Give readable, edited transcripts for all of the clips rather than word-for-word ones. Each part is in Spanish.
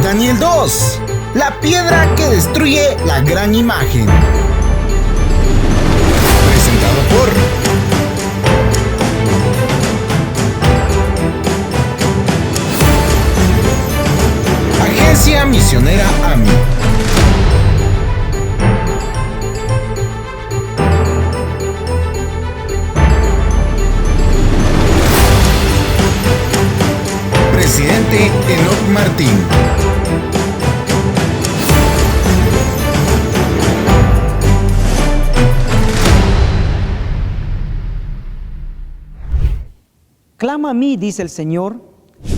Daniel 2, la piedra que destruye la gran imagen. Presentado por Agencia Misionera AMI. Presidente Enoch Martín. Clama a mí, dice el Señor,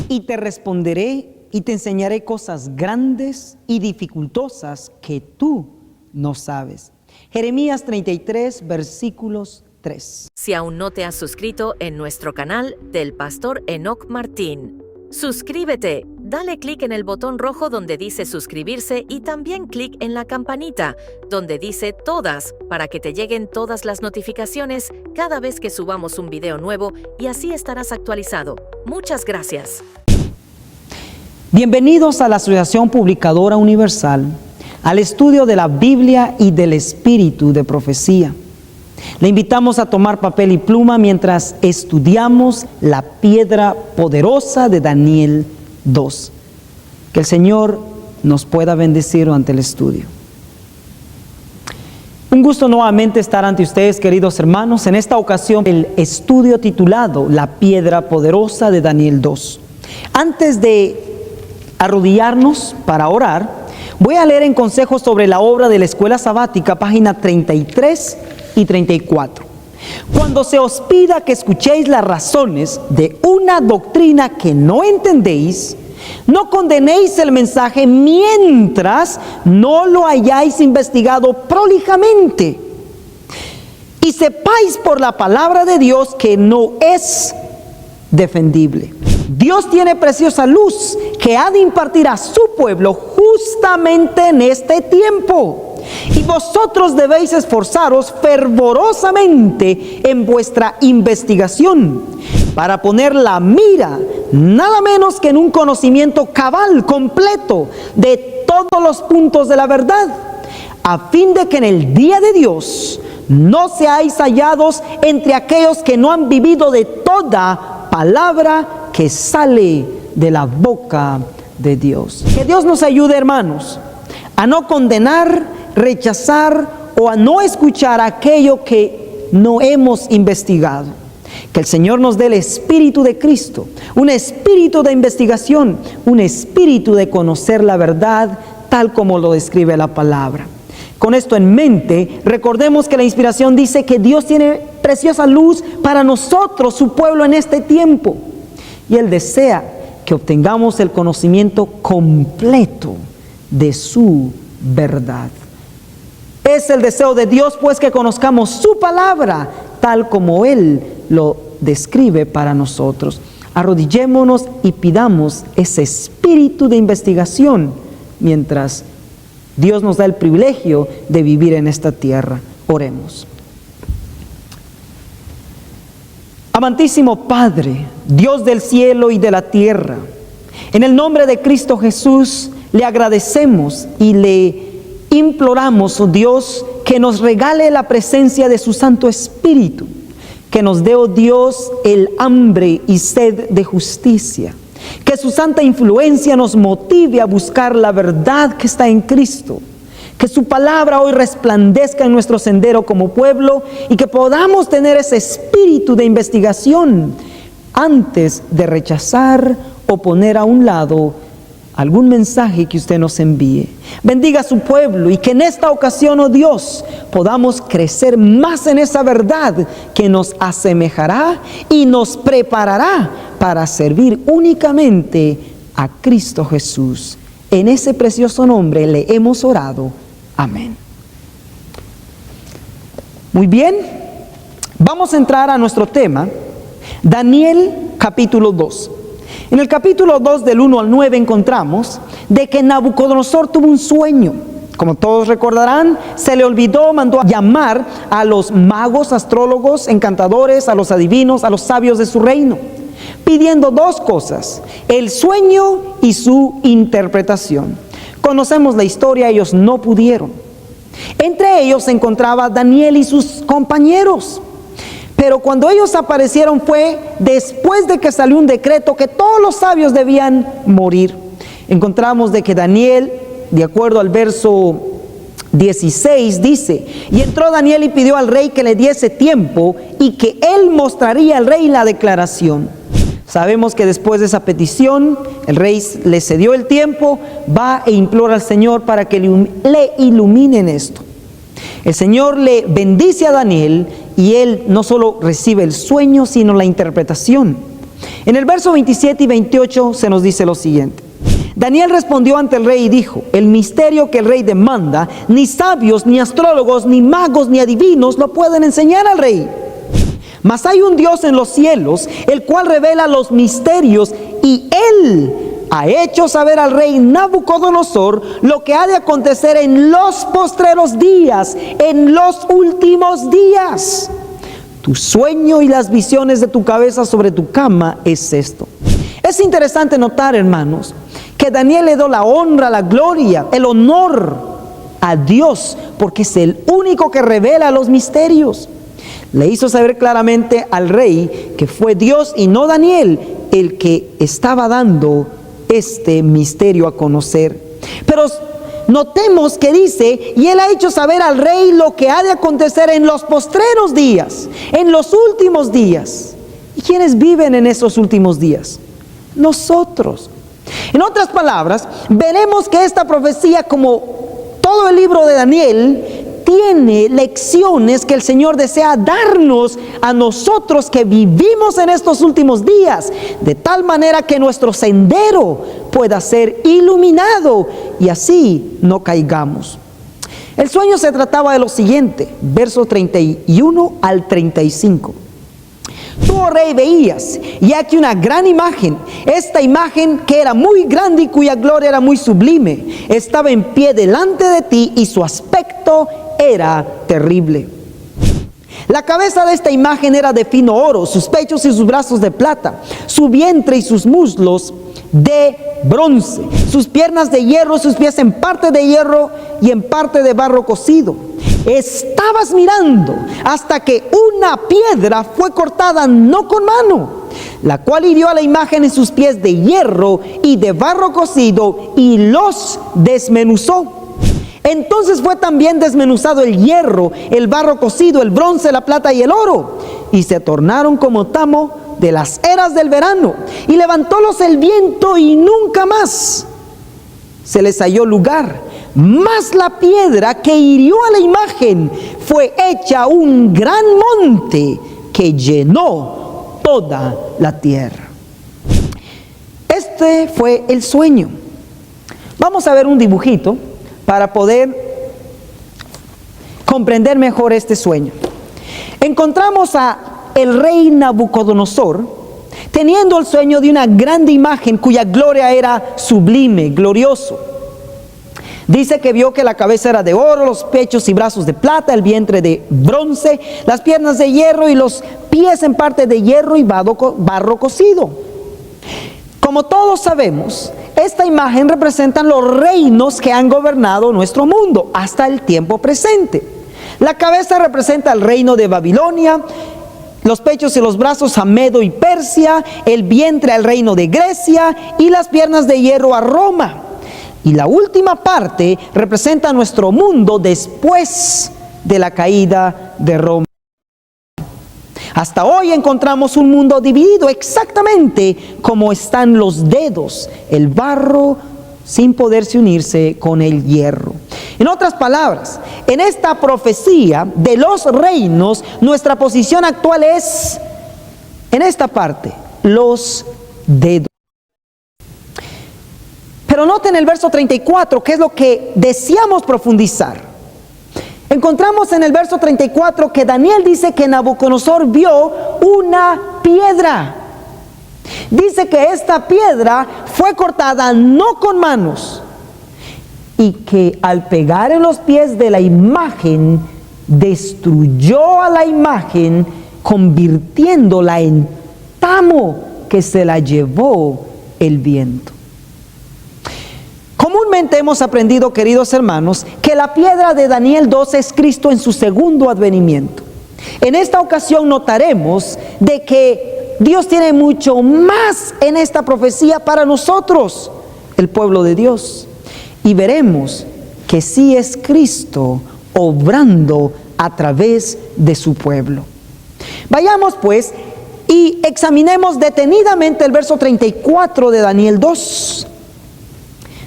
y te responderé y te enseñaré cosas grandes y dificultosas que tú no sabes. Jeremías 33, versículos 3. Si aún no te has suscrito en nuestro canal del Pastor Enoch Martín, suscríbete, dale clic en el botón rojo donde dice suscribirse y también clic en la campanita donde dice todas para que te lleguen todas las notificaciones cada vez que subamos un video nuevo y así estarás actualizado. Muchas gracias. Bienvenidos a la Asociación Publicadora Universal, al estudio de la Biblia y del Espíritu de Profecía. Le invitamos a tomar papel y pluma mientras estudiamos la piedra poderosa de Daniel 2. Que el Señor nos pueda bendecir ante el estudio. Un gusto nuevamente estar ante ustedes, queridos hermanos. En esta ocasión, el estudio titulado La piedra poderosa de Daniel 2. Antes de arrodillarnos para orar, voy a leer en consejos sobre la obra de la escuela sabática, página 33 y 34. Cuando se os pida que escuchéis las razones de una doctrina que no entendéis, no condenéis el mensaje mientras no lo hayáis investigado prolijamente. Y sepáis por la palabra de Dios que no es defendible. Dios tiene preciosa luz que ha de impartir a su pueblo justamente en este tiempo. Y vosotros debéis esforzaros fervorosamente en vuestra investigación para poner la mira nada menos que en un conocimiento cabal, completo de todos los puntos de la verdad, a fin de que en el día de Dios no seáis hallados entre aquellos que no han vivido de toda palabra que sale de la boca de Dios. Que Dios nos ayude, hermanos, a no condenar, rechazar o a no escuchar aquello que no hemos investigado. Que el Señor nos dé el Espíritu de Cristo, un espíritu de investigación, un espíritu de conocer la verdad tal como lo describe la palabra. Con esto en mente, recordemos que la inspiración dice que Dios tiene preciosa luz para nosotros, su pueblo, en este tiempo. Y Él desea que obtengamos el conocimiento completo de su verdad. Es el deseo de Dios, pues, que conozcamos su palabra tal como Él lo describe para nosotros. Arrodillémonos y pidamos ese espíritu de investigación mientras Dios nos da el privilegio de vivir en esta tierra. Oremos. Amantísimo Padre, Dios del cielo y de la tierra, en el nombre de Cristo Jesús le agradecemos y le imploramos, oh Dios, que nos regale la presencia de su Santo Espíritu, que nos dé, oh Dios, el hambre y sed de justicia, que su santa influencia nos motive a buscar la verdad que está en Cristo, que su palabra hoy resplandezca en nuestro sendero como pueblo y que podamos tener ese espíritu de investigación antes de rechazar o poner a un lado algún mensaje que usted nos envíe. Bendiga a su pueblo y que en esta ocasión, oh Dios, podamos crecer más en esa verdad que nos asemejará y nos preparará para servir únicamente a Cristo Jesús. En ese precioso nombre le hemos orado. Amén. Muy bien, vamos a entrar a nuestro tema, Daniel capítulo 2. En el capítulo 2 del 1 al 9 encontramos de que Nabucodonosor tuvo un sueño. Como todos recordarán, se le olvidó, mandó a llamar a los magos, astrólogos, encantadores, a los adivinos, a los sabios de su reino, pidiendo dos cosas: el sueño y su interpretación. Conocemos la historia, ellos no pudieron. Entre ellos se encontraba Daniel y sus compañeros. Pero cuando ellos aparecieron fue después de que salió un decreto que todos los sabios debían morir. Encontramos de que Daniel, de acuerdo al verso 16, dice: y entró Daniel y pidió al rey que le diese tiempo y que él mostraría al rey la declaración. Sabemos que después de esa petición, el rey le cedió el tiempo, va e implora al Señor para que le ilumine en esto. El Señor le bendice a Daniel y él no solo recibe el sueño, sino la interpretación. En el verso 27 y 28 se nos dice lo siguiente: Daniel respondió ante el rey y dijo: el misterio que el rey demanda, ni sabios, ni astrólogos, ni magos, ni adivinos lo pueden enseñar al rey. Mas hay un Dios en los cielos, el cual revela los misterios, y él ha hecho saber al rey Nabucodonosor lo que ha de acontecer en los postreros días, en los últimos días. Tu sueño y las visiones de tu cabeza sobre tu cama es esto. Es interesante notar, hermanos, que Daniel le dio la honra, la gloria, el honor a Dios, porque es el único que revela los misterios. Le hizo saber claramente al rey que fue Dios y no Daniel el que estaba dando este misterio a conocer. Pero notemos que dice: y él ha hecho saber al rey lo que ha de acontecer en los postreros días, en los últimos días. ¿Y quiénes viven en esos últimos días? Nosotros. En otras palabras, veremos que esta profecía, como todo el libro de Daniel, tiene lecciones que el Señor desea darnos a nosotros que vivimos en estos últimos días, de tal manera que nuestro sendero pueda ser iluminado y así no caigamos. El sueño se trataba de lo siguiente, versos 31 al 35. Tú, oh rey, veías, y aquí una gran imagen. Esta imagen, que era muy grande y cuya gloria era muy sublime, estaba en pie delante de ti y su aspecto era terrible. La cabeza de esta imagen era de fino oro, sus pechos y sus brazos de plata, su vientre y sus muslos de bronce, sus piernas de hierro, sus pies en parte de hierro y en parte de barro cocido. Estabas mirando hasta que una piedra fue cortada no con mano, la cual hirió a la imagen en sus pies de hierro y de barro cocido y los desmenuzó. Entonces fue también desmenuzado el hierro, el barro cocido, el bronce, la plata y el oro, y se tornaron como tamo de las eras del verano, y levantólos el viento y nunca más se les halló lugar. Mas la piedra que hirió a la imagen fue hecha un gran monte que llenó toda la tierra. Este fue el sueño. Vamos a ver un dibujito para poder comprender mejor este sueño. Encontramos a el rey Nabucodonosor teniendo el sueño de una grande imagen cuya gloria era sublime, glorioso. Dice que vio que la cabeza era de oro, los pechos y brazos de plata, el vientre de bronce, las piernas de hierro y los pies en parte de hierro y barro cocido. Como todos sabemos, esta imagen representa los reinos que han gobernado nuestro mundo hasta el tiempo presente. La cabeza representa el reino de Babilonia, los pechos y los brazos a Medo y Persia, el vientre al reino de Grecia y las piernas de hierro a Roma. Y la última parte representa nuestro mundo después de la caída de Roma. Hasta hoy encontramos un mundo dividido exactamente como están los dedos, el barro sin poderse unirse con el hierro. En otras palabras, en esta profecía de los reinos, nuestra posición actual es, en esta parte, los dedos. Pero noten el verso 34, que es lo que deseamos profundizar. Encontramos en el verso 34 que Daniel dice que Nabucodonosor vio una piedra. Dice que esta piedra fue cortada no con manos y que al pegar en los pies de la imagen, destruyó a la imagen, convirtiéndola en tamo que se la llevó el viento. Comúnmente hemos aprendido, queridos hermanos, que la piedra de Daniel 2 es Cristo en su segundo advenimiento. En esta ocasión notaremos de que Dios tiene mucho más en esta profecía para nosotros, el pueblo de Dios. Y veremos que sí es Cristo obrando a través de su pueblo. Vayamos pues y examinemos detenidamente el verso 34 de Daniel 2.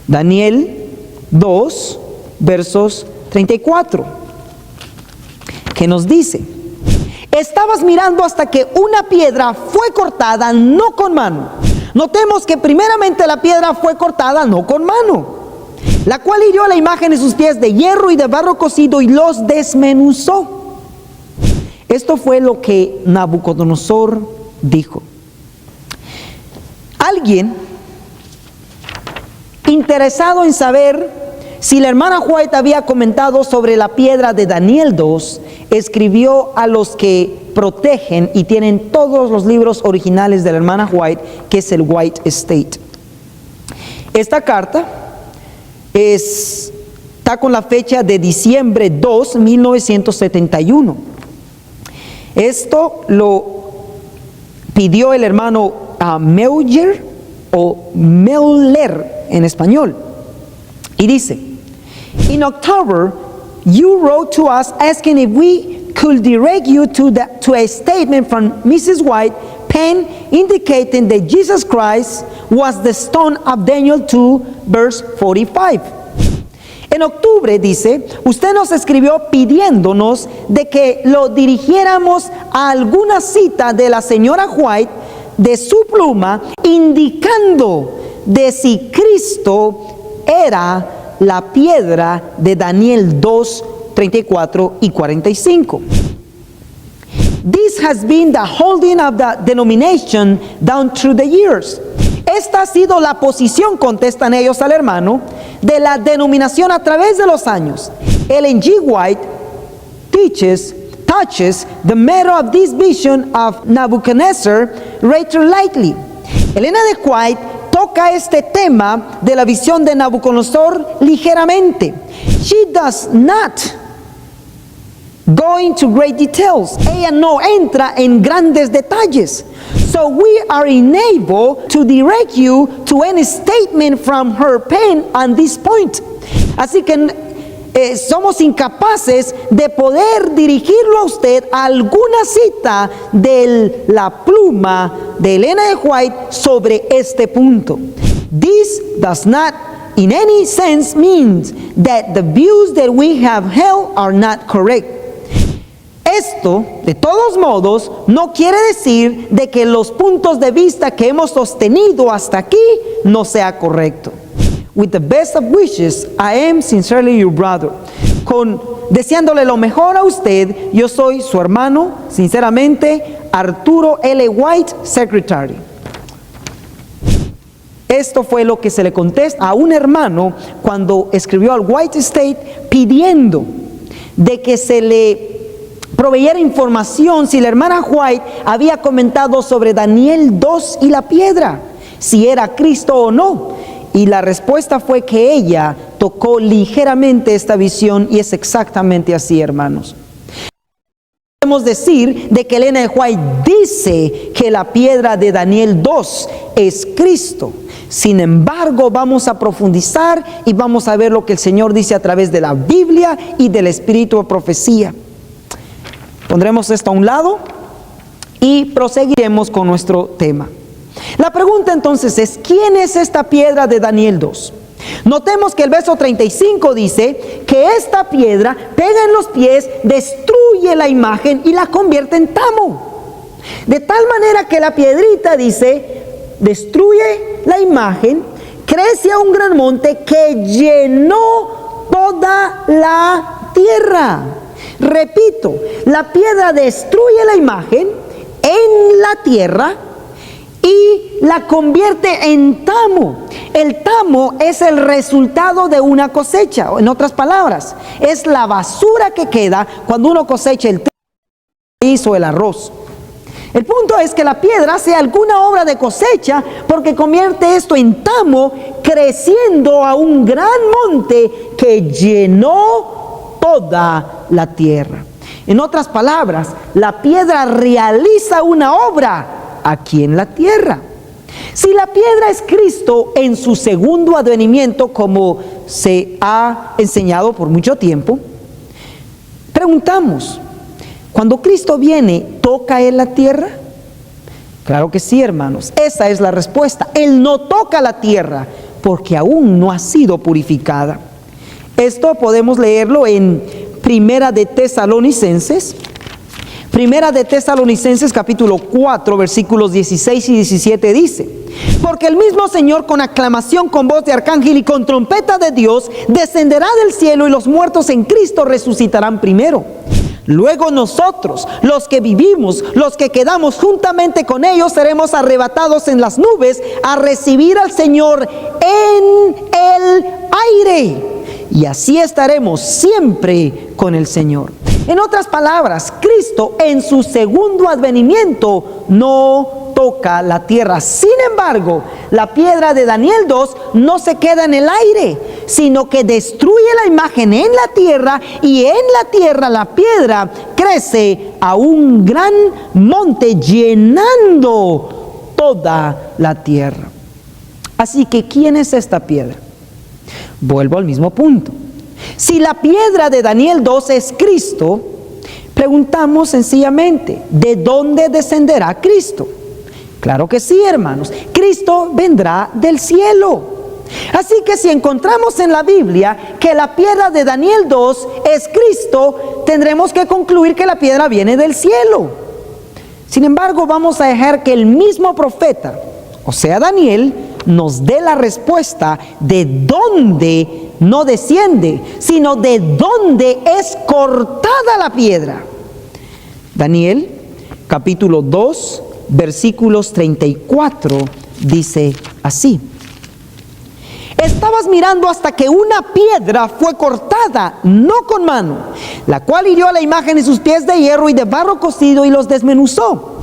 Daniel 2, versos 34, que nos dice: estabas mirando hasta que una piedra fue cortada, no con mano. Notemos que primeramente la piedra fue cortada, no con mano, la cual hirió la imagen en sus pies de hierro y de barro cocido y los desmenuzó. Esto fue lo que Nabucodonosor dijo. Alguien interesado en saber si la hermana White había comentado sobre la piedra de Daniel 2, escribió a los que protegen y tienen todos los libros originales de la hermana White, que es el White Estate. Esta carta está con la fecha de diciembre 2, 1971. Esto lo pidió el hermano Meuler o Meuler en español. Y dice: in October, you wrote to us asking if we could direct you to a statement from Mrs. White, pen indicating that Jesus Christ was the stone of Daniel 2, verse 45. En octubre, dice, usted nos escribió pidiéndonos de que lo dirigiéramos a alguna cita de la señora White de su pluma, indicando de si Cristo era la piedra de Daniel 2, 34 y 45. This has been the holding of the denomination down through the years. Esta ha sido la posición, contestan ellos al hermano, de la denominación a través de los años. Ellen G. White touches the matter of this vision of Nebuchadnezzar rather lightly. Elena de White toca este tema de la visión de Nabucodonosor ligeramente. She does not go into great details. Ella no entra en grandes detalles. So we are unable to direct you to any statement from her pen on this point. Así que somos incapaces de poder dirigirlo a usted a alguna cita de la pluma de Elena de White sobre este punto. This does not in any sense mean that the views that we have held are not correct. Esto, de todos modos, no quiere decir de que los puntos de vista que hemos sostenido hasta aquí no sea correcto. With the best of wishes, I am sincerely your brother. Deseándole lo mejor a usted, yo soy su hermano, sinceramente, Arturo L. White, Secretary. Esto fue lo que se le contesta a un hermano cuando escribió al White Estate pidiendo de que se le proveyera información si la hermana White había comentado sobre Daniel 2 y la piedra, si era Cristo o no. Y la respuesta fue que ella tocó ligeramente esta visión, y es exactamente así, hermanos. Podemos decir de que Elena de White dice que la piedra de Daniel 2 es Cristo. Sin embargo, vamos a profundizar y vamos a ver lo que el Señor dice a través de la Biblia y del espíritu de profecía. Pondremos esto a un lado y proseguiremos con nuestro tema. La pregunta entonces es: ¿quién es esta piedra de Daniel 2? Notemos que el verso 35 dice que esta piedra pega en los pies, destruye la imagen y la convierte en tamo. De tal manera que la piedrita, dice, destruye la imagen, crece a un gran monte que llenó toda la tierra. Repito, la piedra destruye la imagen en la tierra y la convierte en tamo. El tamo es el resultado de una cosecha. En otras palabras, es la basura que queda cuando uno cosecha el maíz o el arroz. El punto es que la piedra sea alguna obra de cosecha, porque convierte esto en tamo, creciendo a un gran monte que llenó toda la tierra. En otras palabras, la piedra realiza una obra aquí en la tierra. Si la piedra es Cristo en su segundo advenimiento, como se ha enseñado por mucho tiempo, preguntamos, ¿cuando Cristo viene, toca Él la tierra? Claro que sí, hermanos. Esa es la respuesta. Él no toca la tierra porque aún no ha sido purificada. Esto podemos leerlo en Primera de Tesalonicenses. Primera de Tesalonicenses capítulo 4, versículos 16 y 17 dice: porque el mismo Señor con aclamación, con voz de arcángel y con trompeta de Dios descenderá del cielo, y los muertos en Cristo resucitarán primero. Luego nosotros, los que vivimos, los que quedamos juntamente con ellos, seremos arrebatados en las nubes a recibir al Señor en el aire. Y así estaremos siempre con el Señor. En otras palabras, Cristo en su segundo advenimiento no toca la tierra. Sin embargo, la piedra de Daniel 2 no se queda en el aire, sino que destruye la imagen en la tierra, y en la tierra la piedra crece a un gran monte, llenando toda la tierra. Así que, ¿quién es esta piedra? Vuelvo al mismo punto. Si la piedra de Daniel 2 es Cristo, preguntamos sencillamente, ¿de dónde descenderá Cristo? Claro que sí, hermanos. Cristo vendrá del cielo. Así que si encontramos en la Biblia que la piedra de Daniel 2 es Cristo, tendremos que concluir que la piedra viene del cielo. Sin embargo, vamos a dejar que el mismo profeta, o sea Daniel, nos dé la respuesta de dónde no desciende, sino de dónde es cortada la piedra. Daniel, capítulo 2, versículos 34, dice así: estabas mirando hasta que una piedra fue cortada, no con mano, la cual hirió a la imagen en sus pies de hierro y de barro cocido y los desmenuzó.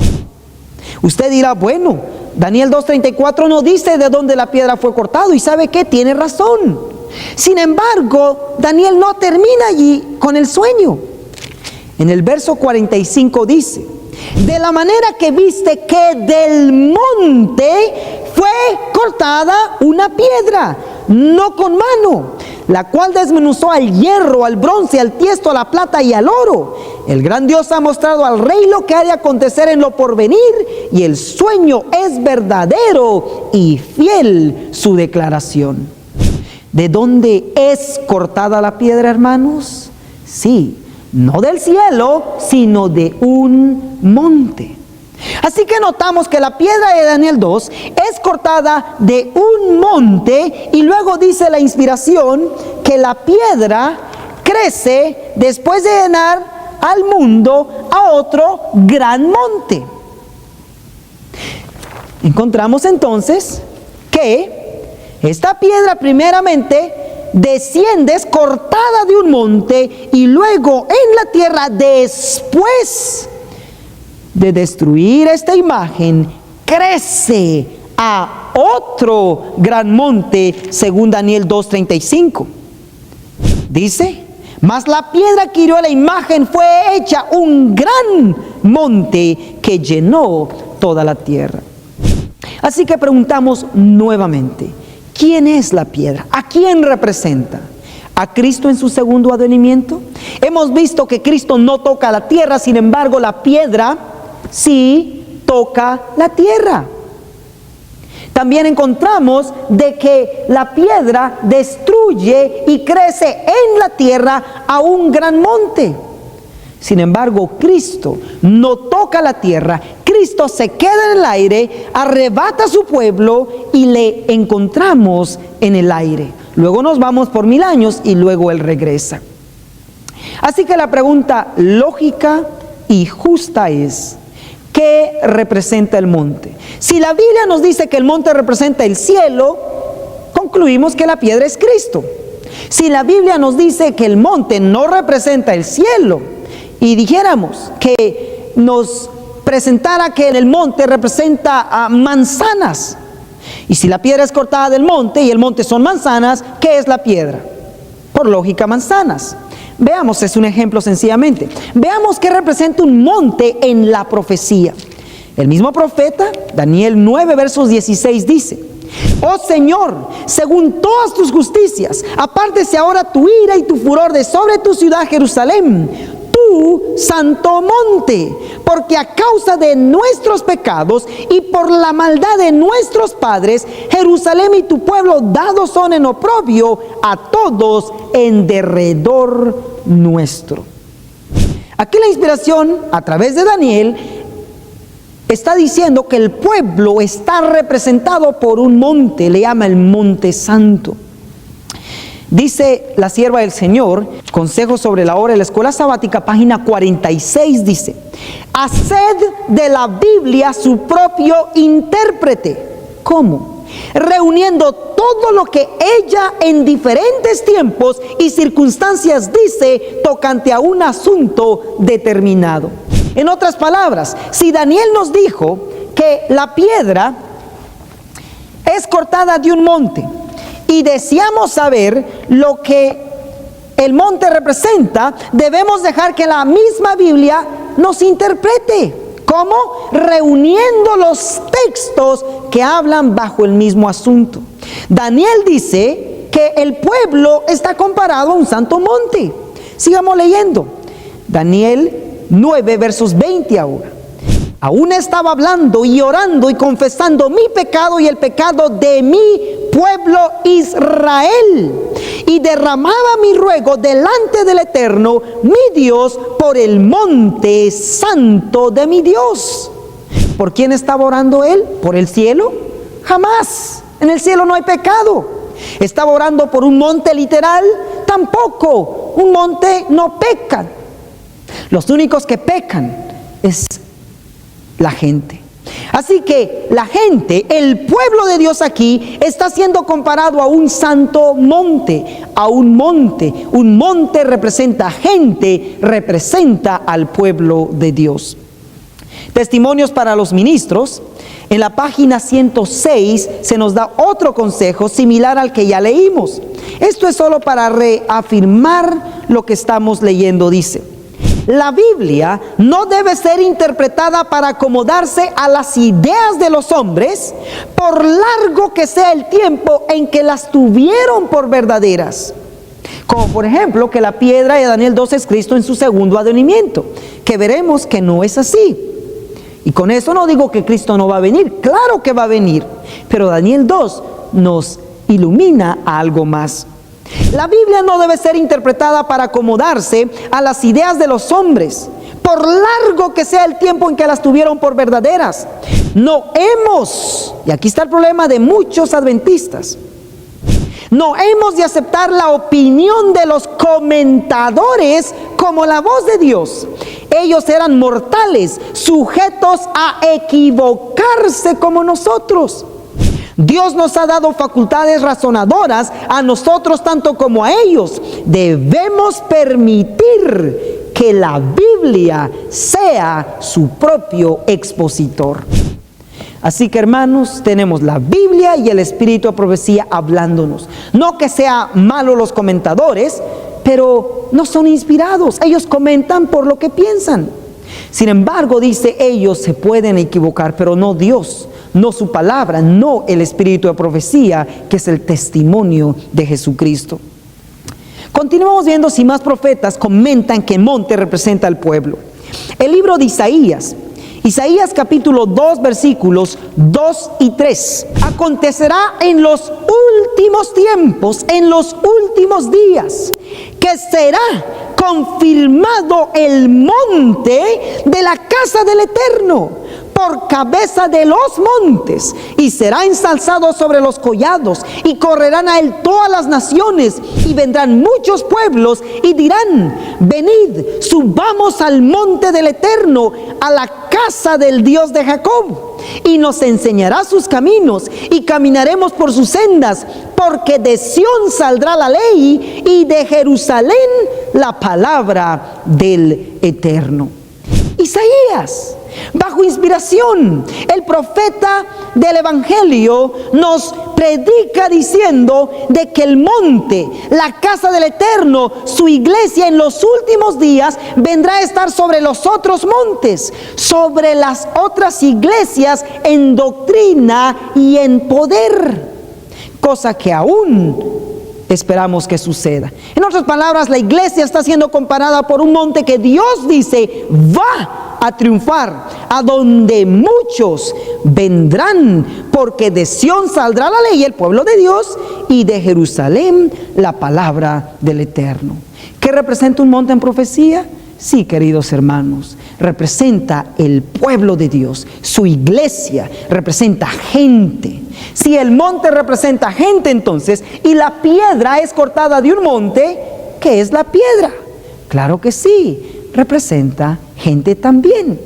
Usted dirá, bueno, Daniel 2:34 no dice de dónde la piedra fue cortada, y ¿sabe qué? Tiene razón. Sin embargo, Daniel no termina allí con el sueño. En el verso 45 dice: de la manera que viste que del monte fue cortada una piedra, no con mano, la cual desmenuzó al hierro, al bronce, al tiesto, a la plata y al oro. El gran Dios ha mostrado al rey lo que ha de acontecer en lo porvenir, y el sueño es verdadero y fiel su declaración. ¿De dónde es cortada la piedra, hermanos? Sí, no del cielo, sino de un monte. Así que notamos que la piedra de Daniel 2 es cortada de un monte, y luego dice la inspiración que la piedra crece después de llenar al mundo a otro gran monte. Encontramos entonces que esta piedra primeramente desciende, es cortada de un monte, y luego en la tierra, después de destruir esta imagen, crece a otro gran monte, según Daniel 2:35. Dice: mas la piedra que hirió la imagen fue hecha un gran monte que llenó toda la tierra. Así que preguntamos nuevamente, ¿quién es la piedra? ¿A quién representa? ¿A Cristo en su segundo advenimiento? Hemos visto que Cristo no toca la tierra, sin embargo la piedra sí toca la tierra. También encontramos de que la piedra destruye y crece en la tierra a un gran monte. Sin embargo, Cristo no toca la tierra. Cristo se queda en el aire, arrebata a su pueblo y le encontramos en el aire. Luego nos vamos por 1000 años y luego Él regresa. Así que la pregunta lógica y justa es: ¿qué representa el monte? Si la Biblia nos dice que el monte representa el cielo, concluimos que la piedra es Cristo. Si la Biblia nos dice que el monte no representa el cielo, y dijéramos que nos presentara que el monte representa manzanas. Y si la piedra es cortada del monte y el monte son manzanas, ¿qué es la piedra? Por lógica, manzanas. Veamos, es un ejemplo sencillamente. Veamos qué representa un monte en la profecía. El mismo profeta, Daniel 9, versos 16 dice: oh Señor, según todas tus justicias, apártese ahora tu ira y tu furor de sobre tu ciudad Jerusalén, tu santo monte, porque a causa de nuestros pecados y por la maldad de nuestros padres, Jerusalén y tu pueblo dados son en oprobio a todos en derredor nuestro. Aquí la inspiración a través de Daniel está diciendo que el pueblo está representado por un monte, le llama el Monte Santo. Dice la sierva del Señor, Consejos sobre la Hora de la Escuela Sabática, página 46, dice: haced de la Biblia su propio intérprete. ¿Cómo? Reuniendo todo lo que ella en diferentes tiempos y circunstancias dice tocante a un asunto determinado. En otras palabras, si Daniel nos dijo que la piedra es cortada de un monte y deseamos saber lo que el monte representa, debemos dejar que la misma Biblia nos interprete. ¿Cómo? Reuniendo los textos que hablan bajo el mismo asunto. Daniel dice que el pueblo está comparado a un santo monte. Sigamos leyendo. Daniel 9, versos 20 ahora. Aún estaba hablando y orando y confesando mi pecado y el pecado de mi pueblo Israel, y derramaba mi ruego delante del Eterno, mi Dios, por el monte santo de mi Dios. ¿Por quién estaba orando él? ¿Por el cielo? Jamás. En el cielo no hay pecado. ¿Estaba orando por un monte literal? Tampoco. Un monte no peca. Los únicos que pecan es la gente. Así que la gente, el pueblo de Dios aquí, está siendo comparado a un santo monte, a un monte. Un monte representa gente, representa al pueblo de Dios. Testimonios para los ministros. En la página 106 se nos da otro consejo similar al que ya leímos. Esto es solo para reafirmar lo que estamos leyendo. Dice: la Biblia no debe ser interpretada para acomodarse a las ideas de los hombres, por largo que sea el tiempo en que las tuvieron por verdaderas. Como por ejemplo que la piedra de Daniel 2 es Cristo en su segundo advenimiento, que veremos que no es así. Y con eso no digo que Cristo no va a venir, claro que va a venir, pero Daniel 2 nos ilumina a algo más. La Biblia no debe ser interpretada para acomodarse a las ideas de los hombres, por largo que sea el tiempo en que las tuvieron por verdaderas. No hemos, y aquí está el problema de muchos adventistas, no hemos de aceptar la opinión de los comentadores como la voz de Dios. Ellos eran mortales, sujetos a equivocarse como nosotros. Dios nos ha dado facultades razonadoras a nosotros tanto como a ellos. Debemos permitir que la Biblia sea su propio expositor. Así que, hermanos, tenemos la Biblia y el Espíritu de profecía hablándonos. No que sean malos los comentadores, pero no son inspirados. Ellos comentan por lo que piensan. Sin embargo, dice, ellos se pueden equivocar, pero no Dios, no su palabra, no el Espíritu de profecía, que es el testimonio de Jesucristo. Continuamos viendo si más profetas comentan que el monte representa al pueblo. El libro de Isaías capítulo 2, versículos 2 y 3. Acontecerá en los últimos tiempos, en los últimos días, que será confirmado el monte de la casa del Eterno por cabeza de los montes, y será ensalzado sobre los collados, y correrán a él todas las naciones, y vendrán muchos pueblos, y dirán: venid, subamos al monte del Eterno, a la casa del Dios de Jacob, y nos enseñará sus caminos, y caminaremos por sus sendas, porque de Sión saldrá la ley, y de Jerusalén la palabra del Eterno. Isaías Isaías. Bajo inspiración, el profeta del Evangelio nos predica diciendo de que el monte, la casa del Eterno, su iglesia en los últimos días vendrá a estar sobre los otros montes, sobre las otras iglesias en doctrina y en poder, cosa que aún esperamos que suceda. En otras palabras, la iglesia está siendo comparada por un monte que Dios dice va a triunfar, a donde muchos vendrán, porque de Sión saldrá la ley, el pueblo de Dios, y de Jerusalén la palabra del Eterno. ¿Qué representa un monte en profecía? Sí, queridos hermanos, representa el pueblo de Dios, su iglesia, representa gente. Si el monte representa gente, entonces, y la piedra es cortada de un monte, ¿qué es la piedra? Claro que sí, representa gente también.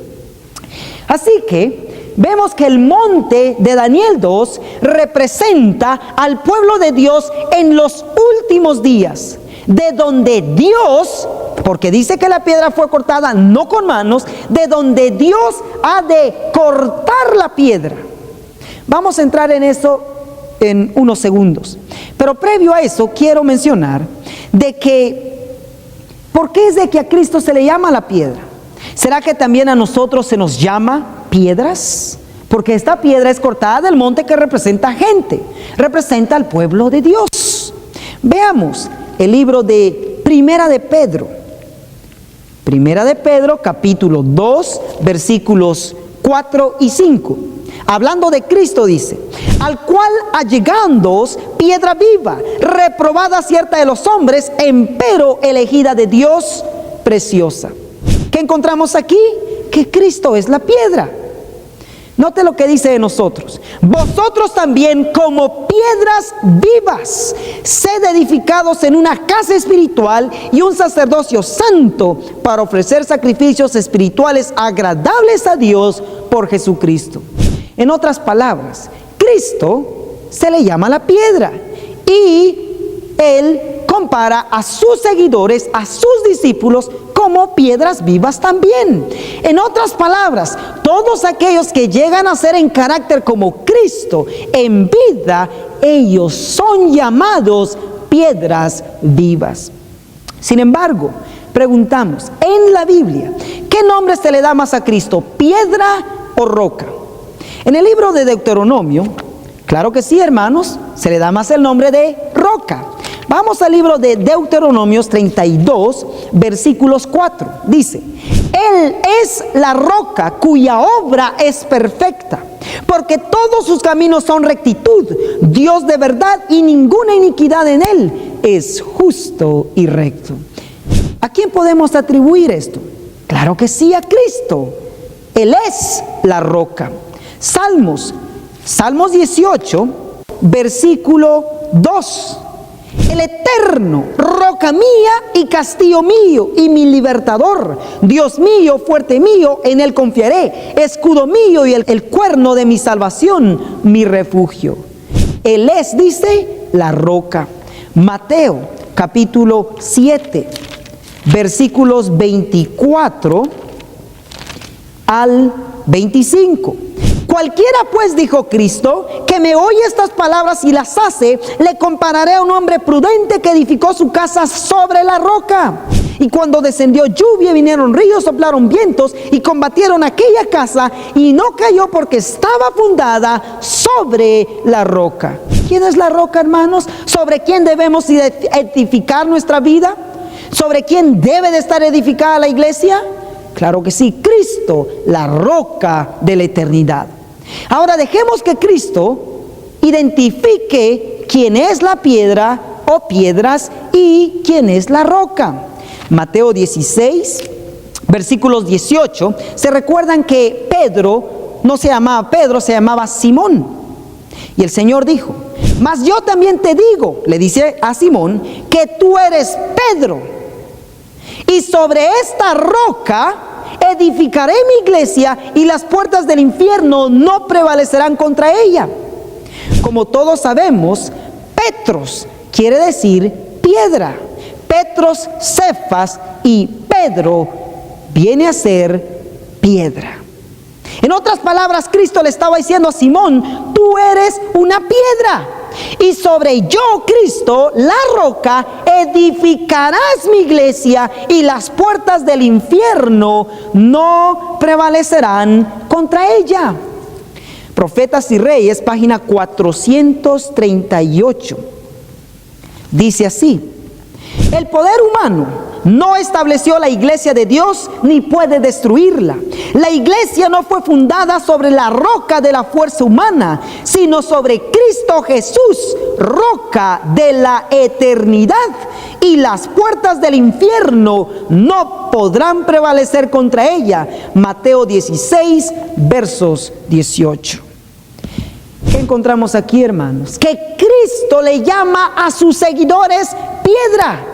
Así que vemos que el monte de Daniel 2 representa al pueblo de Dios en los últimos días, de donde Dios, porque dice que la piedra fue cortada no con manos, de donde Dios ha de cortar la piedra. Vamos a entrar en eso en unos segundos. Pero previo a eso quiero mencionar de que, ¿por qué es de que a Cristo se le llama la piedra? ¿Será que también a nosotros se nos llama piedras? Porque esta piedra es cortada del monte que representa gente, representa al pueblo de Dios. Veamos el libro de Primera de Pedro. Primera de Pedro, capítulo 2, versículos 4 y 5. Hablando de Cristo dice: al cual allegándoos piedra viva, reprobada cierta de los hombres, empero elegida de Dios, preciosa. ¿Qué encontramos aquí? Que Cristo es la piedra. Note lo que dice de nosotros: vosotros también como piedras vivas, sed edificados en una casa espiritual y un sacerdocio santo para ofrecer sacrificios espirituales agradables a Dios por Jesucristo. En otras palabras, Cristo se le llama la piedra y Él compara a sus seguidores, a sus discípulos, como piedras vivas también. En otras palabras, todos aquellos que llegan a ser en carácter como Cristo en vida, ellos son llamados piedras vivas. Sin embargo, preguntamos, en la Biblia, ¿qué nombre se le da más a Cristo? ¿Piedra o roca? En el libro de Deuteronomio, claro que sí, hermanos, se le da más el nombre de roca. Vamos al libro de Deuteronomios 32, versículos 4. Dice: Él es la roca cuya obra es perfecta, porque todos sus caminos son rectitud, Dios de verdad y ninguna iniquidad en Él, es justo y recto. ¿A quién podemos atribuir esto? Claro que sí, a Cristo. Él es la roca. Salmos 18, versículo 2. El Eterno, roca mía y castillo mío y mi libertador, Dios mío, fuerte mío, en Él confiaré, escudo mío y el cuerno de mi salvación, mi refugio. Él es, dice, la roca. Mateo capítulo 7, versículos 24 al 25. Cualquiera pues, dijo Cristo, que me oye estas palabras y las hace, le compararé a un hombre prudente que edificó su casa sobre la roca. Y cuando descendió lluvia, vinieron ríos, soplaron vientos y combatieron aquella casa, y no cayó porque estaba fundada sobre la roca. ¿Quién es la roca, hermanos? ¿Sobre quién debemos edificar nuestra vida? ¿Sobre quién debe de estar edificada la iglesia? Claro que sí, Cristo, la roca de la eternidad. Ahora dejemos que Cristo identifique quién es la piedra o piedras y quién es la roca. Mateo 16, versículos 18, se recuerdan que Pedro no se llamaba Pedro, se llamaba Simón. Y el Señor dijo: mas yo también te digo, le dice a Simón, que tú eres Pedro, y sobre esta roca edificaré mi iglesia, y las puertas del infierno no prevalecerán contra ella. Como todos sabemos, Petros quiere decir piedra. Petros, Cefas y Pedro viene a ser piedra. En otras palabras, Cristo le estaba diciendo a Simón: tú eres una piedra, y sobre yo, Cristo, la roca, edificarás mi iglesia, y las puertas del infierno no prevalecerán contra ella. Profetas y Reyes, página 438. Dice así: el poder humano no estableció la iglesia de Dios ni puede destruirla. La iglesia no fue fundada sobre la roca de la fuerza humana, sino sobre Cristo Jesús, roca de la eternidad. Y las puertas del infierno no podrán prevalecer contra ella. Mateo 16, versos 18. ¿Qué encontramos aquí, hermanos? Que Cristo le llama a sus seguidores piedra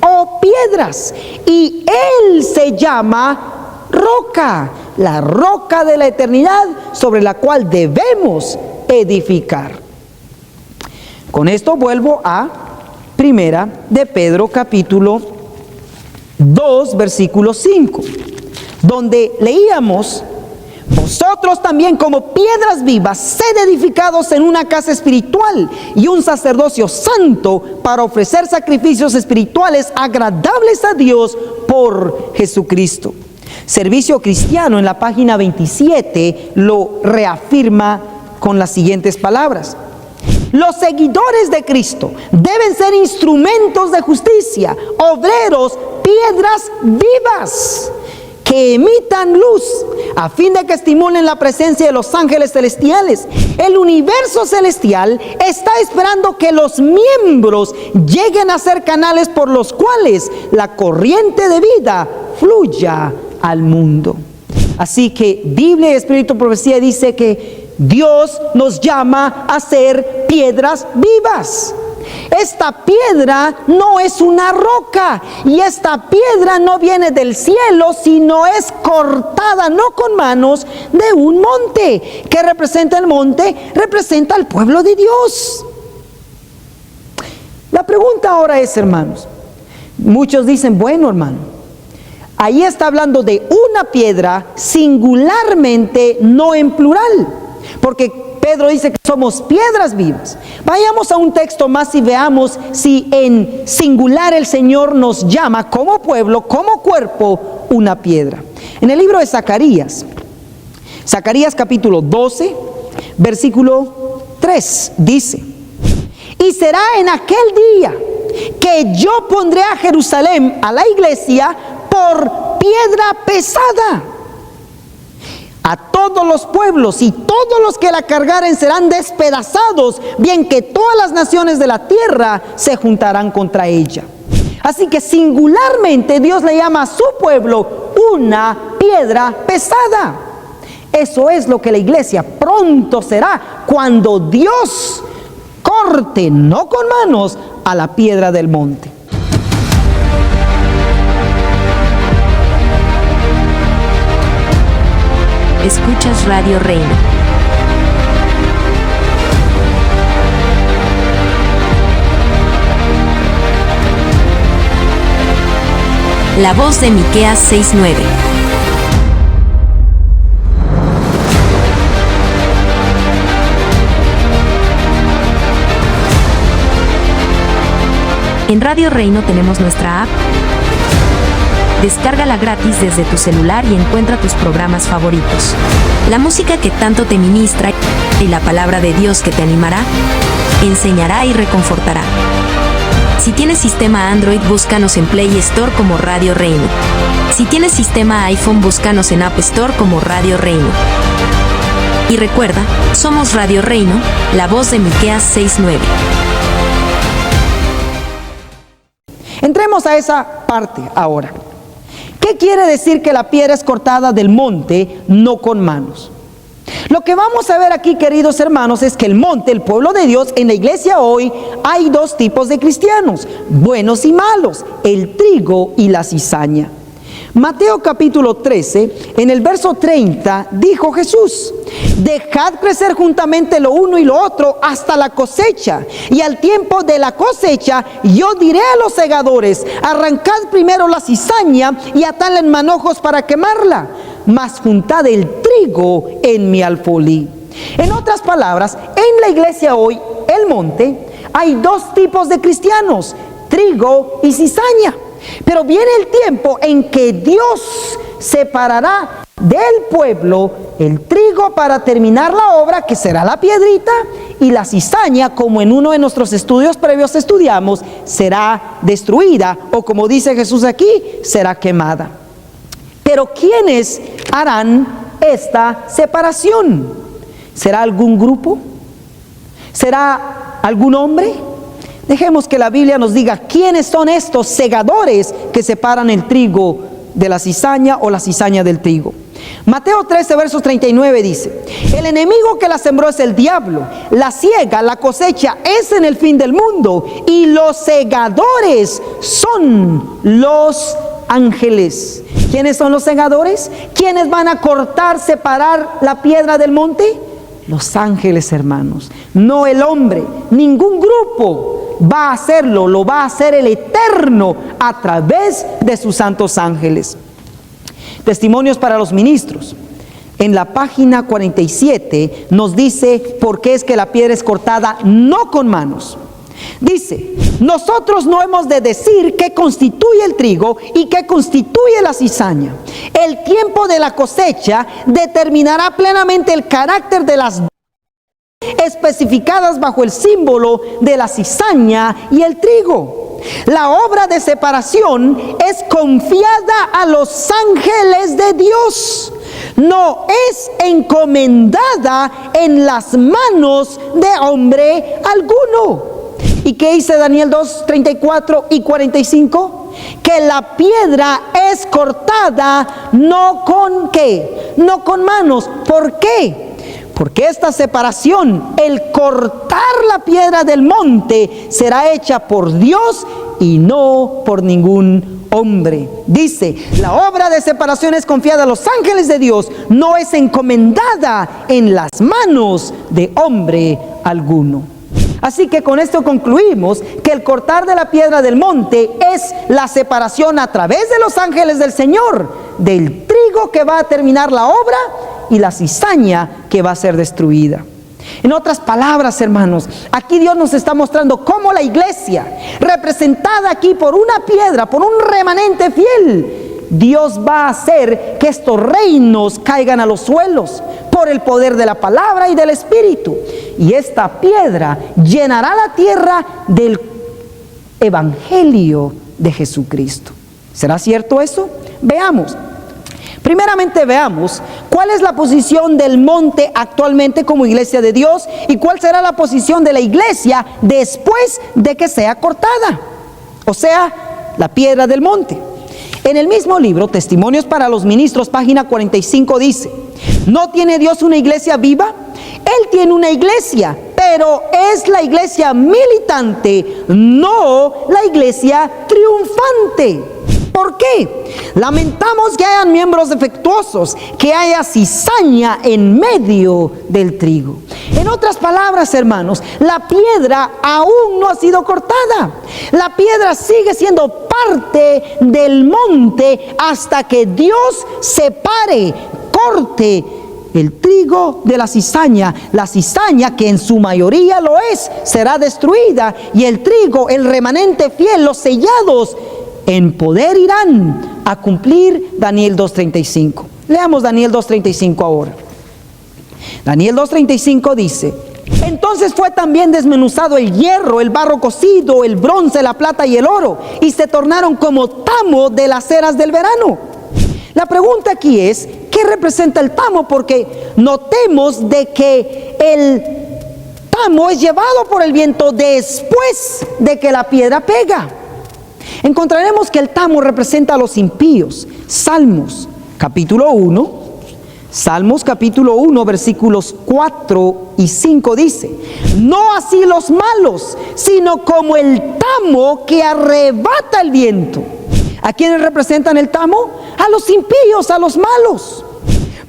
o piedras, y Él se llama roca, la roca de la eternidad sobre la cual debemos edificar. Con esto vuelvo a Primera de Pedro capítulo 2 versículo 5, donde leíamos: vosotros también, como piedras vivas, sed edificados en una casa espiritual y un sacerdocio santo, para ofrecer sacrificios espirituales agradables a Dios por Jesucristo. Servicio Cristiano, en la página 27, lo reafirma con las siguientes palabras: los seguidores de Cristo deben ser instrumentos de justicia, obreros, piedras vivas, que emitan luz, a fin de que estimulen la presencia de los ángeles celestiales. El universo celestial está esperando que los miembros lleguen a ser canales por los cuales la corriente de vida fluya al mundo. Así que Biblia y Espíritu Profecía dice que Dios nos llama a ser piedras vivas. Esta piedra no es una roca, y esta piedra no viene del cielo, sino es cortada, no con manos, de un monte. ¿Qué representa el monte? Representa al pueblo de Dios. La pregunta ahora es, hermanos, muchos dicen: bueno, hermano, ahí está hablando de una piedra singularmente, no en plural, porque Pedro dice que somos piedras vivas. Vayamos a un texto más y veamos si en singular el Señor nos llama como pueblo, como cuerpo, una piedra. En el libro de Zacarías, Zacarías capítulo 12, versículo 3, dice: y será en aquel día que yo pondré a Jerusalén, a la iglesia, por piedra pesada. A todos los pueblos y todos los que la cargaren serán despedazados, bien que todas las naciones de la tierra se juntarán contra ella. Así que singularmente Dios le llama a su pueblo una piedra pesada. Eso es lo que la iglesia pronto será, cuando Dios corte, no con manos, a la piedra del monte. Escuchas Radio Reino. La voz de Miqueas 6:9. En Radio Reino tenemos nuestra app. Descárgala gratis desde tu celular y encuentra tus programas favoritos, la música que tanto te ministra y la palabra de Dios que te animará, enseñará y reconfortará. Si tienes sistema Android, búscanos en Play Store como Radio Reino. Si tienes sistema iPhone, búscanos en App Store como Radio Reino. Y recuerda, somos Radio Reino, la voz de Miqueas 6:9. Entremos a esa parte ahora. ¿Qué quiere decir que la piedra es cortada del monte, no con manos? Lo que vamos a ver aquí, queridos hermanos, es que el monte, el pueblo de Dios, en la iglesia hoy hay dos tipos de cristianos, buenos y malos, el trigo y la cizaña. Mateo capítulo 13, en el verso 30, dijo Jesús: dejad crecer juntamente lo uno y lo otro hasta la cosecha, y al tiempo de la cosecha yo diré a los segadores: arrancad primero la cizaña y atadla en manojos para quemarla, mas juntad el trigo en mi alfolí. En otras palabras, en la iglesia hoy, el monte, hay dos tipos de cristianos, trigo y cizaña. Pero viene el tiempo en que Dios separará del pueblo el trigo para terminar la obra, que será la piedrita, y la cizaña, como en uno de nuestros estudios previos estudiamos, será destruida, o como dice Jesús aquí, será quemada. Pero ¿quiénes harán esta separación? ¿Será algún grupo? ¿Será algún hombre? Dejemos que la Biblia nos diga quiénes son estos segadores que separan el trigo de la cizaña o la cizaña del trigo. Mateo 13, versos 39 dice: el enemigo que la sembró es el diablo, la siega, la cosecha es en el fin del mundo, y los segadores son los ángeles. ¿Quiénes son los segadores? ¿Quiénes van a cortar, separar la piedra del monte? Los ángeles, hermanos, no el hombre. Ningún grupo va a hacerlo, lo va a hacer el Eterno a través de sus santos ángeles. Testimonios para los ministros. En la página 47 nos dice por qué es que la piedra es cortada no con manos. Dice: nosotros no hemos de decir qué constituye el trigo y qué constituye la cizaña. El tiempo de la cosecha determinará plenamente el carácter de las especificadas bajo el símbolo de la cizaña y el trigo. La obra de separación es confiada a los ángeles de Dios, no es encomendada en las manos de hombre alguno. ¿Y qué dice Daniel 2, 34 y 45? Que la piedra es cortada no con ¿qué? No con manos. ¿Por qué? Porque esta separación, el cortar la piedra del monte, será hecha por Dios y no por ningún hombre. Dice: la obra de separación es confiada a los ángeles de Dios, no es encomendada en las manos de hombre alguno. Así que con esto concluimos que el cortar de la piedra del monte es la separación a través de los ángeles del Señor del trigo que va a terminar la obra y la cizaña que va a ser destruida. En otras palabras, hermanos, aquí Dios nos está mostrando cómo la iglesia, representada aquí por una piedra, por un remanente fiel, Dios va a hacer que estos reinos caigan a los suelos por el poder de la palabra y del Espíritu. Y esta piedra llenará la tierra del Evangelio de Jesucristo. ¿Será cierto eso? Veamos. Primeramente veamos cuál es la posición del monte actualmente como iglesia de Dios y cuál será la posición de la iglesia después de que sea cortada, o sea, la piedra del monte. En el mismo libro, Testimonios para los Ministros, página 45, dice: ¿no tiene Dios una iglesia viva? Él tiene una iglesia, pero es la iglesia militante, no la iglesia triunfante. ¿Por qué? Lamentamos que hayan miembros defectuosos, que haya cizaña en medio del trigo. En otras palabras, hermanos, la piedra aún no ha sido cortada. La piedra sigue siendo parte del monte hasta que Dios separe, corte el trigo de la cizaña que en su mayoría lo es, será destruida, y el trigo, el remanente fiel, los sellados, en poder irán a cumplir Daniel 2.35. Leamos Daniel 2.35 ahora. Daniel 2.35 dice: entonces fue también desmenuzado el hierro, el barro cocido, el bronce, la plata y el oro, y se tornaron como tamo de las eras del verano. La pregunta aquí es: ¿qué representa el tamo? Porque notemos de que el tamo es llevado por el viento después de que la piedra pega. Encontraremos que el tamo representa a los impíos. Salmos capítulo 1, versículos 4 y 5 dice: no así los malos, sino como el tamo que arrebata el viento. ¿A quiénes representan el tamo? A los impíos, a los malos.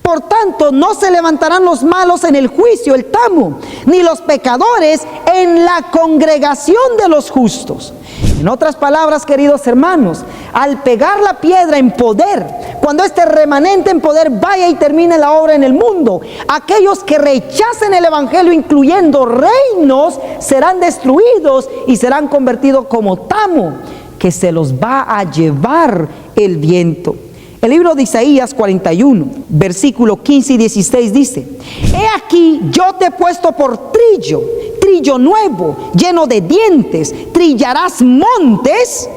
Por tanto, no se levantarán los malos en el juicio, el tamo, ni los pecadores en la congregación de los justos. En otras palabras, queridos hermanos, al pegar la piedra en poder, cuando este remanente en poder vaya y termine la obra en el mundo, aquellos que rechacen el evangelio, incluyendo reinos, serán destruidos y serán convertidos como tamo, que se los va a llevar el viento. El libro de Isaías 41, versículo 15 y 16 dice: he aquí, yo te he puesto por trillo, trillo nuevo, lleno de dientes, trillarás montes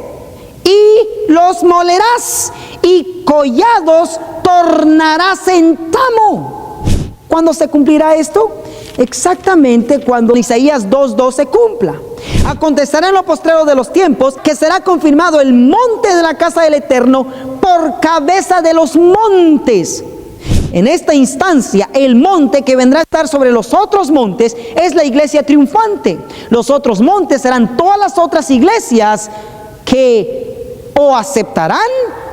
y los molerás, y collados tornarás en tamo. ¿Cuándo se cumplirá esto? Exactamente cuando Isaías 2:2 se cumpla. Acontecerá en lo postrero de los tiempos que será confirmado el monte de la casa del Eterno por cabeza de los montes. En esta instancia, el monte que vendrá a estar sobre los otros montes es la iglesia triunfante. Los otros montes serán todas las otras iglesias que o aceptarán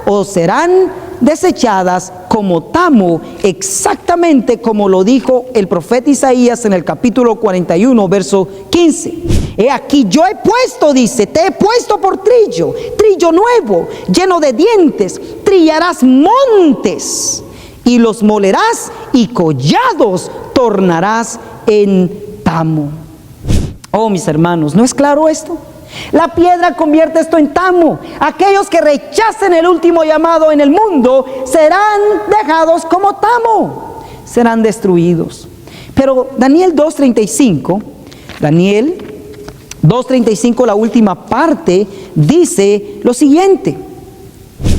o serán desechadas como tamo, exactamente como lo dijo el profeta Isaías en el capítulo 41, verso 15. He aquí, yo he puesto, dice, te he puesto por trillo, trillo nuevo, lleno de dientes, trillarás montes y los molerás, y collados tornarás en tamo. Oh, mis hermanos, ¿no es claro esto? La piedra convierte esto en tamo. Aquellos que rechacen el último llamado en el mundo serán dejados como tamo, serán destruidos. Pero Daniel 2:35, la última parte, dice lo siguiente: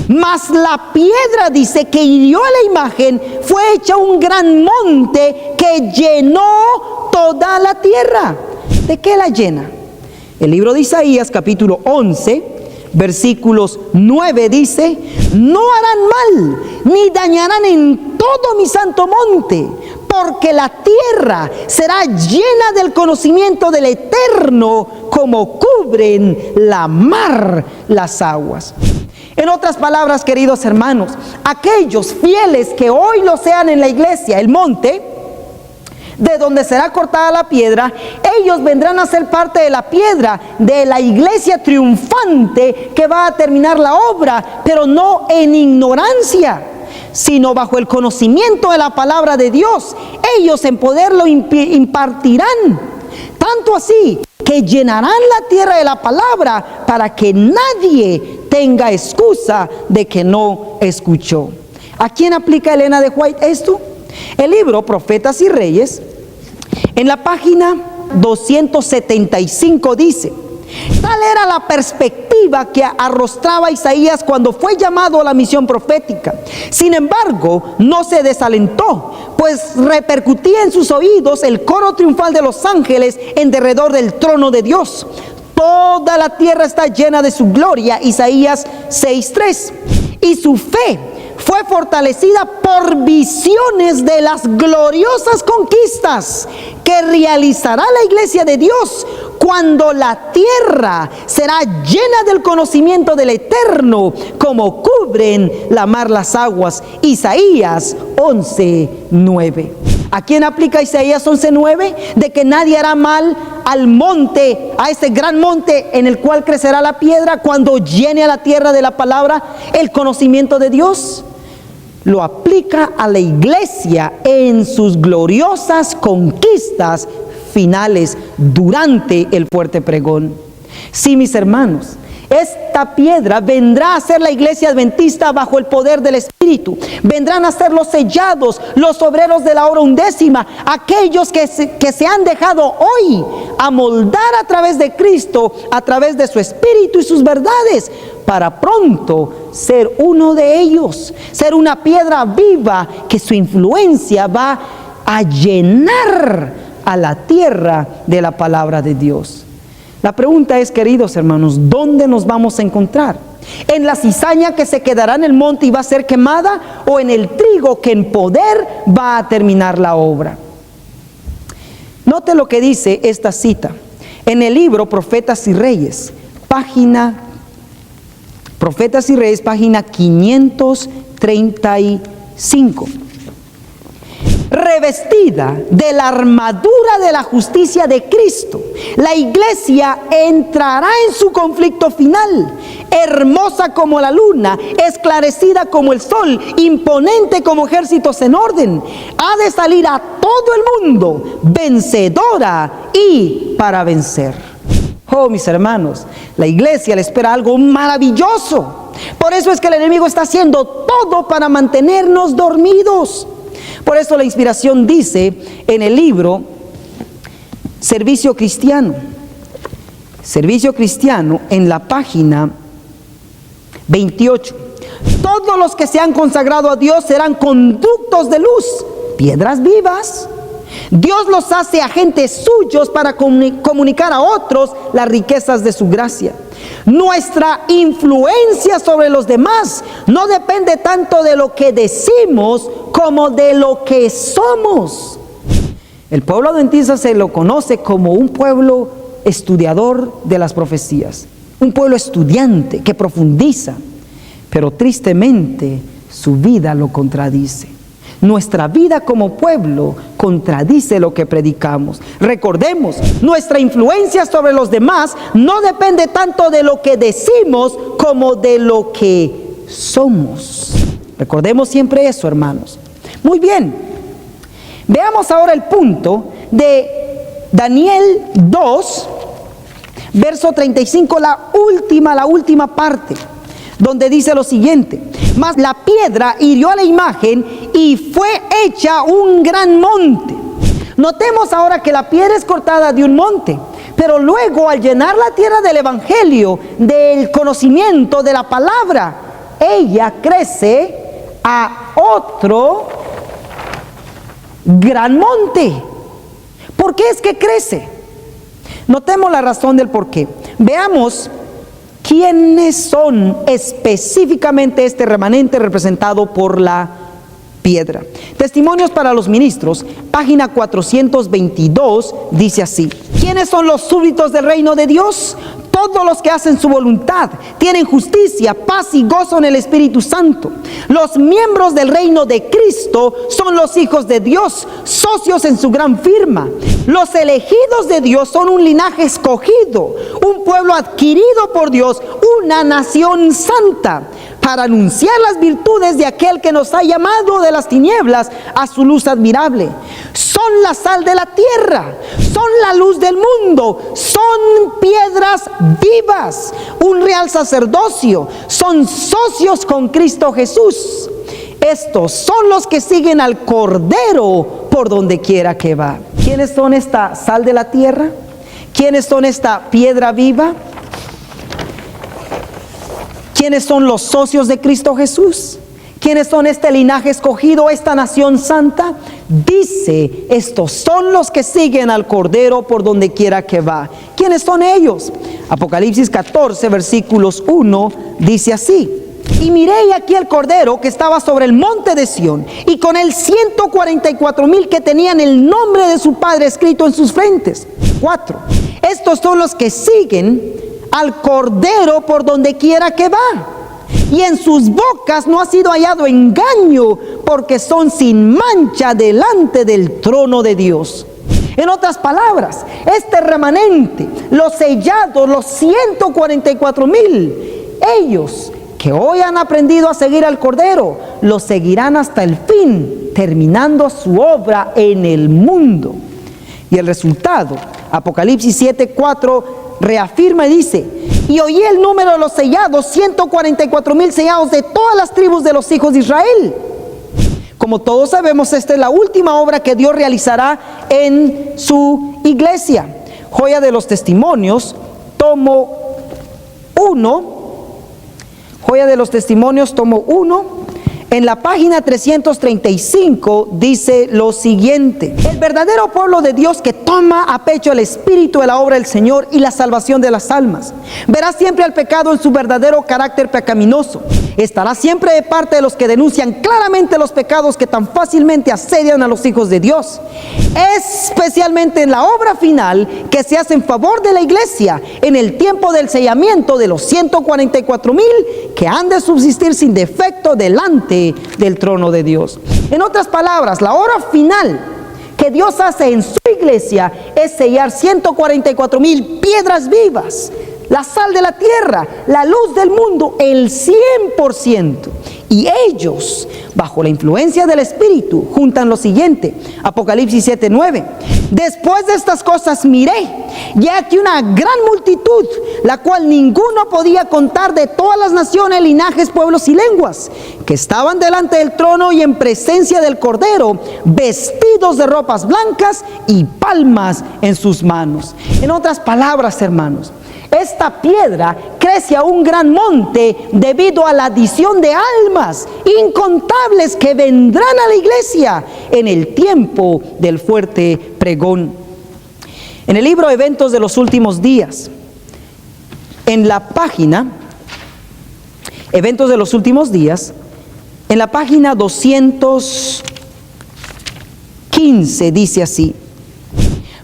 mas la piedra, dice, que hirió a la imagen fue hecha un gran monte que llenó toda la tierra. ¿De qué la llena? El libro de Isaías, capítulo 11, versículos 9 dice: no harán mal, ni dañarán en todo mi santo monte, porque la tierra será llena del conocimiento del Eterno, como cubren la mar las aguas. En otras palabras, queridos hermanos, aquellos fieles que hoy lo sean en la iglesia, el monte, de donde será cortada la piedra, ellos vendrán a ser parte de la piedra de la iglesia triunfante que va a terminar la obra, pero no en ignorancia, sino bajo el conocimiento de la palabra de Dios. Ellos en poder lo impartirán, tanto así que llenarán la tierra de la palabra para que nadie tenga excusa de que no escuchó. ¿A quién aplica Elena de White esto? El libro Profetas y Reyes, en la página 275 dice: tal era la perspectiva que arrostraba Isaías cuando fue llamado a la misión profética. Sin embargo, no se desalentó, pues repercutía en sus oídos el coro triunfal de los ángeles en derredor del trono de Dios. Toda la tierra está llena de su gloria, Isaías 6:3. Y su fe fue fortalecida por visiones de las gloriosas conquistas que realizará la iglesia de Dios cuando la tierra será llena del conocimiento del Eterno, como cubren la mar las aguas. Isaías 11:9. ¿A quién aplica Isaías 11:9? De que nadie hará mal al monte, a este gran monte en el cual crecerá la piedra cuando llene a la tierra de la palabra el conocimiento de Dios. Lo aplica a la iglesia en sus gloriosas conquistas finales durante el fuerte pregón. Sí, mis hermanos, esta piedra vendrá a ser la iglesia adventista bajo el poder del Espíritu. Vendrán a ser los sellados, los obreros de la hora undécima, aquellos que se han dejado hoy amoldar a través de Cristo, a través de su Espíritu y sus verdades, para pronto ser uno de ellos, ser una piedra viva que su influencia va a llenar a la tierra de la palabra de Dios. La pregunta es, queridos hermanos, ¿dónde nos vamos a encontrar? ¿En la cizaña que se quedará en el monte y va a ser quemada, o en el trigo que en poder va a terminar la obra? Note lo que dice esta cita en el libro Profetas y Reyes, página 535. revestida de la armadura de la justicia de Cristo, la iglesia entrará en su conflicto final, hermosa como la luna, esclarecida como el sol, imponente como ejércitos en orden. Ha de salir a todo el mundo vencedora y para vencer. Oh, mis hermanos, la iglesia le espera algo maravilloso. Por eso es que el enemigo está haciendo todo para mantenernos dormidos. Por eso la inspiración dice en el libro Servicio Cristiano en la página 28. Todos los que se han consagrado a Dios serán conductos de luz, piedras vivas. Dios los hace agentes suyos para comunicar a otros las riquezas de su gracia. Nuestra influencia sobre los demás no depende tanto de lo que decimos como de lo que somos. El pueblo adventista se lo conoce como un pueblo estudiador de las profecías, un pueblo estudiante que profundiza, pero tristemente su vida lo contradice. Nuestra vida como pueblo contradice lo que predicamos. Recordemos, nuestra influencia sobre los demás no depende tanto de lo que decimos como de lo que somos. Recordemos siempre eso, hermanos. Muy bien, veamos ahora el punto de Daniel 2, verso 35, la última parte, donde dice lo siguiente: mas la piedra hirió a la imagen y fue hecha un gran monte. Notemos ahora que la piedra es cortada de un monte, pero luego al llenar la tierra del evangelio, del conocimiento de la palabra, ella crece a otro gran monte. ¿Por qué es que crece? Notemos la razón del por qué. Veamos quiénes son específicamente este remanente representado por la piedra. Testimonios para los ministros, página 422, dice así: ¿quiénes son los súbditos del reino de Dios? Todos los que hacen su voluntad, tienen justicia, paz y gozo en el Espíritu Santo. Los miembros del reino de Cristo son los hijos de Dios, socios en su gran firma. Los elegidos de Dios son un linaje escogido, un pueblo adquirido por Dios, una nación santa, para anunciar las virtudes de aquel que nos ha llamado de las tinieblas a su luz admirable. Son la sal de la tierra, son la luz del mundo, son piedras vivas, un real sacerdocio, son socios con Cristo Jesús. Estos son los que siguen al Cordero por donde quiera que va. ¿Quiénes son esta sal de la tierra? ¿Quiénes son esta piedra viva? ¿Quiénes son los socios de Cristo Jesús? ¿Quiénes son este linaje escogido, esta nación santa? Dice, estos son los que siguen al Cordero por donde quiera que va. ¿Quiénes son ellos? Apocalipsis 14, versículos 1, dice así: y miré y aquí el Cordero que estaba sobre el monte de Sión, y con él 144,000 que tenían el nombre de su Padre escrito en sus frentes. 4. Estos son los que siguen al Cordero por donde quiera que va, y en sus bocas no ha sido hallado engaño, porque son sin mancha delante del trono de Dios. En otras palabras, este remanente, los sellados, los 144,000, ellos que hoy han aprendido a seguir al Cordero, lo seguirán hasta el fin, terminando su obra en el mundo. Y el resultado, Apocalipsis 7:4, reafirma y dice: y oí el número de los sellados, 144,000 sellados de todas las tribus de los hijos de Israel. Como todos sabemos, esta es la última obra que Dios realizará en su iglesia. Joya de los Testimonios, tomo 1. Joya de los Testimonios, tomo 1. En la página 335 dice lo siguiente: el verdadero pueblo de Dios que toma a pecho el espíritu de la obra del Señor y la salvación de las almas, verá siempre al pecado en su verdadero carácter pecaminoso. Estará siempre de parte de los que denuncian claramente los pecados que tan fácilmente asedian a los hijos de Dios, especialmente en la obra final que se hace en favor de la iglesia en el tiempo del sellamiento de los 144,000 que han de subsistir sin defecto delante del trono de Dios. En otras palabras, la obra final que Dios hace en su iglesia es sellar 144,000 piedras vivas, la sal de la tierra, la luz del mundo, el 100%. Y ellos, bajo la influencia del Espíritu, juntan lo siguiente. Apocalipsis 7:9. Después de estas cosas miré, y aquí una gran multitud, la cual ninguno podía contar, de todas las naciones, linajes, pueblos y lenguas, que estaban delante del trono y en presencia del Cordero, vestidos de ropas blancas y palmas en sus manos. En otras palabras, hermanos, esta piedra crece a un gran monte debido a la adición de almas incontables que vendrán a la iglesia en el tiempo del fuerte pregón. En el libro Eventos de los Últimos Días, en la página Eventos de los Últimos Días, en la página 215 dice así: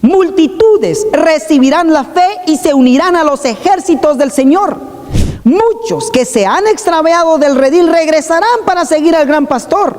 multitudes recibirán la fe y se unirán a los ejércitos del Señor. Muchos que se han extraviado del redil regresarán para seguir al gran pastor.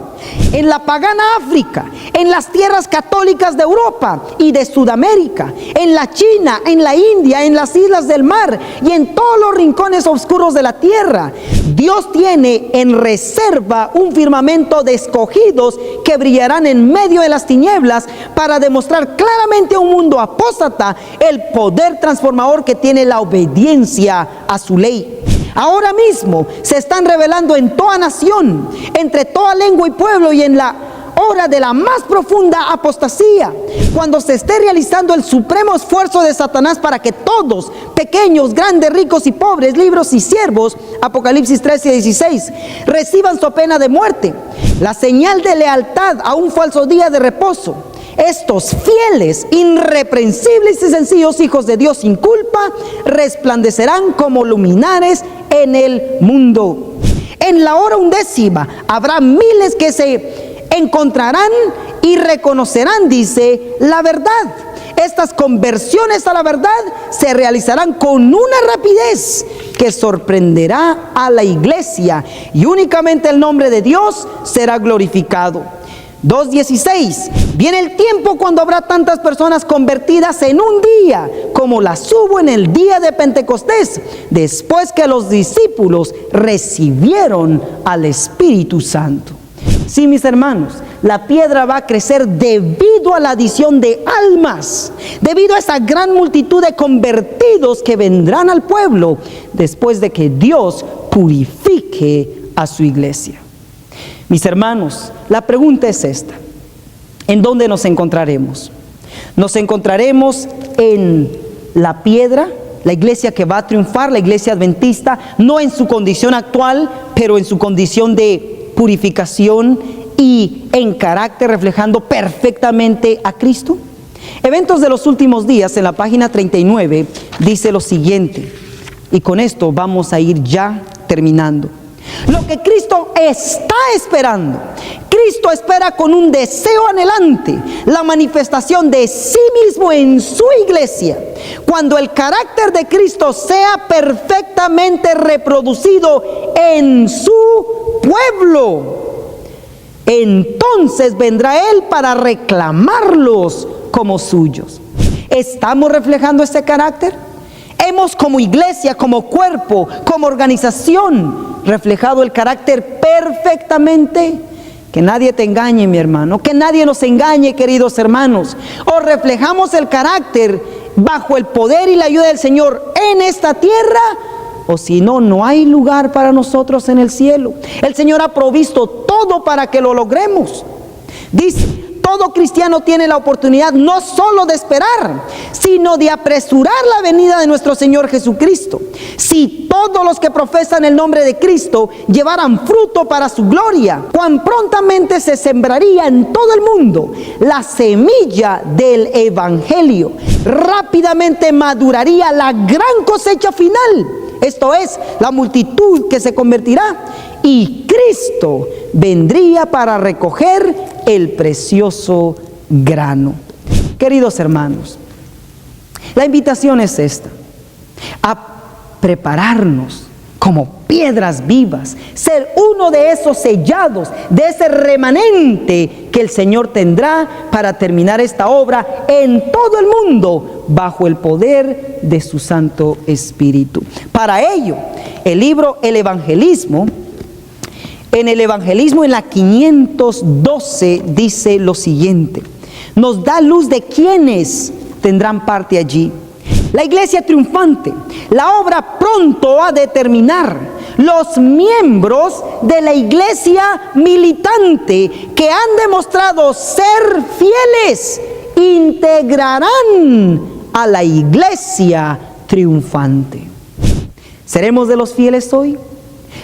En la pagana África, en las tierras católicas de Europa y de Sudamérica, en la China, en la India, en las islas del mar y en todos los rincones oscuros de la tierra, Dios tiene en reserva un firmamento de escogidos que brillarán en medio de las tinieblas para demostrar claramente a un mundo apóstata el poder transformador que tiene la obediencia a su ley. Ahora mismo se están revelando en toda nación, entre toda lengua y pueblo, y en la hora de la más profunda apostasía, cuando se esté realizando el supremo esfuerzo de Satanás para que todos, pequeños, grandes, ricos y pobres, libres y siervos, Apocalipsis 13:16, reciban su pena de muerte, la señal de lealtad a un falso día de reposo. Estos fieles, irreprensibles y sencillos hijos de Dios sin culpa resplandecerán como luminares en el mundo. En la hora 11 habrá miles que se encontrarán y reconocerán, dice, la verdad. Estas conversiones a la verdad se realizarán con una rapidez que sorprenderá a la iglesia, y únicamente el nombre de Dios será glorificado. 2:16. Viene el tiempo cuando habrá tantas personas convertidas en un día como las hubo en el día de Pentecostés, después que los discípulos recibieron al Espíritu Santo. Sí, mis hermanos, la piedra va a crecer debido a la adición de almas, debido a esa gran multitud de convertidos que vendrán al pueblo después de que Dios purifique a su iglesia. Mis hermanos, la pregunta es esta: ¿en dónde nos encontraremos? ¿Nos encontraremos en la piedra, la iglesia que va a triunfar, la iglesia adventista, no en su condición actual, pero en su condición de purificación y en carácter, reflejando perfectamente a Cristo? Eventos de los Últimos Días, en la página 39, dice lo siguiente, y con esto vamos a ir ya terminando. Lo que Cristo está esperando, Cristo espera con un deseo anhelante la manifestación de sí mismo en su iglesia. Cuando el carácter de Cristo sea perfectamente reproducido en su pueblo, entonces vendrá Él para reclamarlos como suyos. ¿Estamos reflejando ese carácter? ¿Hemos como iglesia, como cuerpo, como organización reflejado el carácter perfectamente? Que nadie te engañe, mi hermano, que nadie nos engañe, queridos hermanos. O reflejamos el carácter bajo el poder y la ayuda del Señor en esta tierra, o si no, no hay lugar para nosotros en el cielo. El Señor ha provisto todo para que lo logremos. Dice, todo cristiano tiene la oportunidad no solo de esperar, sino de apresurar la venida de nuestro Señor Jesucristo. Si todos los que profesan el nombre de Cristo llevaran fruto para su gloria, cuán prontamente se sembraría en todo el mundo la semilla del Evangelio. Rápidamente maduraría la gran cosecha final. Esto es, la multitud que se convertirá, y Cristo vendría para recoger el precioso grano. Queridos hermanos, la invitación es esta: a prepararnos como piedras vivas, ser uno de esos sellados, de ese remanente que el Señor tendrá para terminar esta obra en todo el mundo bajo el poder de su Santo Espíritu. Para ello, el libro El Evangelismo, en el Evangelismo en la 512 dice lo siguiente, nos da luz de quienes tendrán parte allí. La iglesia triunfante, la obra pronto ha de terminar. Los miembros de la iglesia militante que han demostrado ser fieles integrarán a la iglesia triunfante. ¿Seremos de los fieles hoy?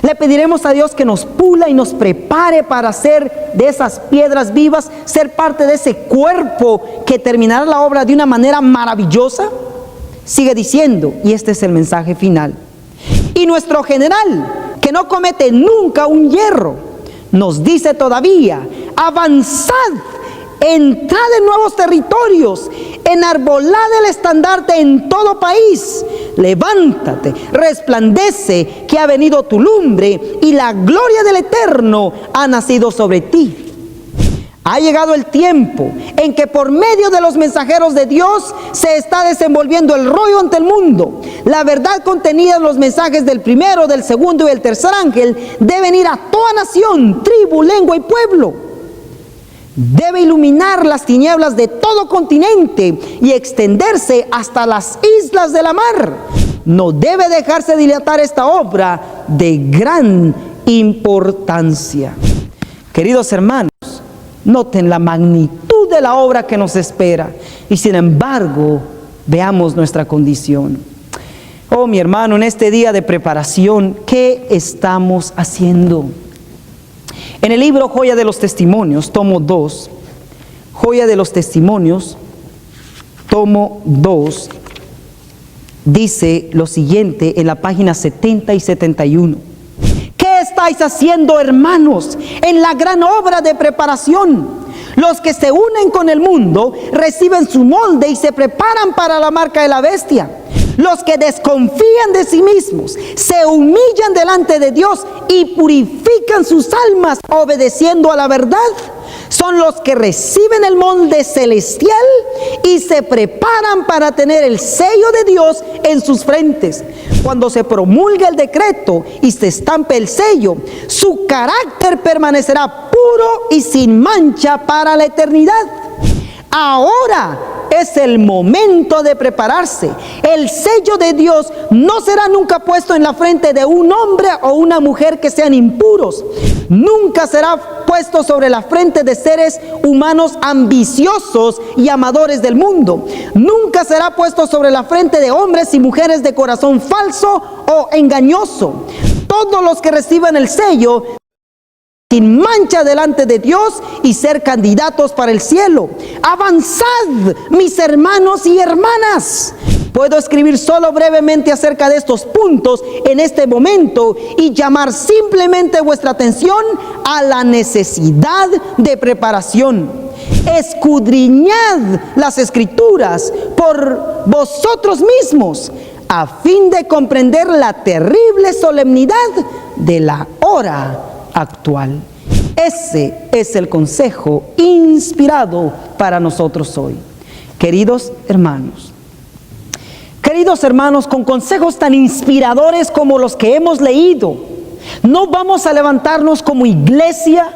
Le pediremos a Dios que nos pula y nos prepare para ser de esas piedras vivas, ser parte de ese cuerpo que terminará la obra de una manera maravillosa. Sigue diciendo, y este es el mensaje final. Y nuestro general, que no comete nunca un yerro, nos dice todavía, avanzad, entrad en nuevos territorios, enarbolad el estandarte en todo país, levántate, resplandece, que ha venido tu lumbre y la gloria del Eterno ha nacido sobre ti. Ha llegado el tiempo en que por medio de los mensajeros de Dios se está desenvolviendo el rollo ante el mundo. La verdad contenida en los mensajes del primero, del segundo y del tercer ángel deben ir a toda nación, tribu, lengua y pueblo. Debe iluminar las tinieblas de todo continente y extenderse hasta las islas de la mar. No debe dejarse dilatar esta obra de gran importancia. Queridos hermanos, noten la magnitud de la obra que nos espera y sin embargo veamos nuestra condición. Oh, mi hermano, en este día de preparación, ¿qué estamos haciendo? En el libro Joya de los Testimonios, tomo 2, Joya de los Testimonios, tomo 2, dice lo siguiente en la página 70 y 71. ¿Qué estáis haciendo, hermanos, en la gran obra de preparación? Los que se unen con el mundo reciben su molde y se preparan para la marca de la bestia. Los que desconfían de sí mismos se humillan delante de Dios y purifican sus almas obedeciendo a la verdad. Son los que reciben el molde celestial y se preparan para tener el sello de Dios en sus frentes. Cuando se promulga el decreto y se estampe el sello, su carácter permanecerá puro y sin mancha para la eternidad. Ahora es el momento de prepararse. El sello de Dios no será nunca puesto en la frente de un hombre o una mujer que sean impuros. Nunca será puesto sobre la frente de seres humanos ambiciosos y amadores del mundo. Nunca será puesto sobre la frente de hombres y mujeres de corazón falso o engañoso. Todos los que reciban el sello sin mancha delante de Dios y ser candidatos para el cielo. Avanzad, mis hermanos y hermanas. Puedo escribir solo brevemente acerca de estos puntos en este momento y llamar simplemente vuestra atención a la necesidad de preparación. Escudriñad las Escrituras por vosotros mismos a fin de comprender la terrible solemnidad de la hora actual. Ese es el consejo inspirado para nosotros hoy. Queridos hermanos, con consejos tan inspiradores como los que hemos leído, ¿no vamos a levantarnos como iglesia?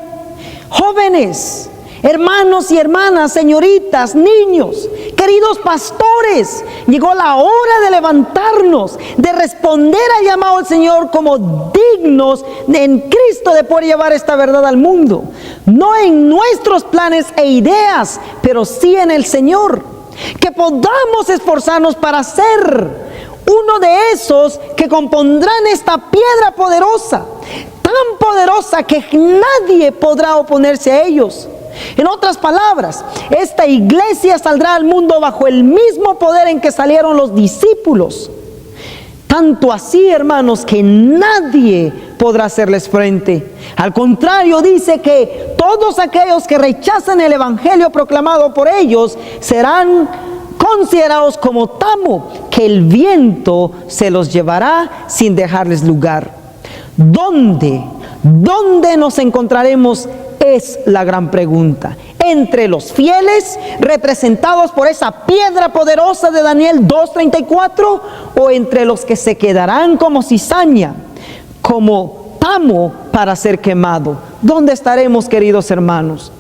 Jóvenes, hermanos y hermanas, señoritas, niños, queridos pastores, llegó la hora de levantarnos, de responder al llamado del Señor como dignos en Cristo de poder llevar esta verdad al mundo. No en nuestros planes e ideas, pero sí en el Señor. Que podamos esforzarnos para ser uno de esos que compondrán esta piedra poderosa, tan poderosa que nadie podrá oponerse a ellos. En otras palabras, esta iglesia saldrá al mundo bajo el mismo poder en que salieron los discípulos. Tanto así, hermanos, que nadie podrá hacerles frente. Al contrario, dice que todos aquellos que rechazan el evangelio proclamado por ellos serán considerados como tamo, que el viento se los llevará sin dejarles lugar. ¿Dónde? ¿Dónde nos encontraremos? Es la gran pregunta. ¿Entre los fieles representados por esa piedra poderosa de Daniel 2:34? ¿O entre los que se quedarán como cizaña, como tamo para ser quemado? ¿Dónde estaremos, queridos hermanos?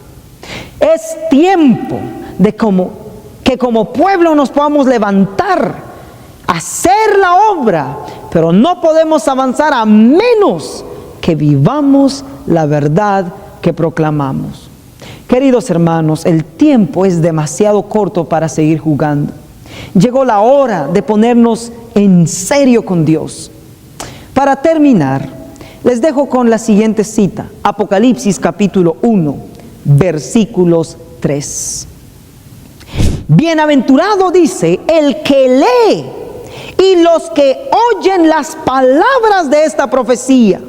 Es tiempo de que como pueblo nos podamos levantar, hacer la obra, pero no podemos avanzar a menos que vivamos la verdad que proclamamos. Queridos hermanos, el tiempo es demasiado corto para seguir jugando. Llegó la hora de ponernos en serio con Dios. Para terminar, les dejo con la siguiente cita, Apocalipsis capítulo 1, versículos 3. Bienaventurado, dice, el que lee y los que oyen las palabras de esta profecía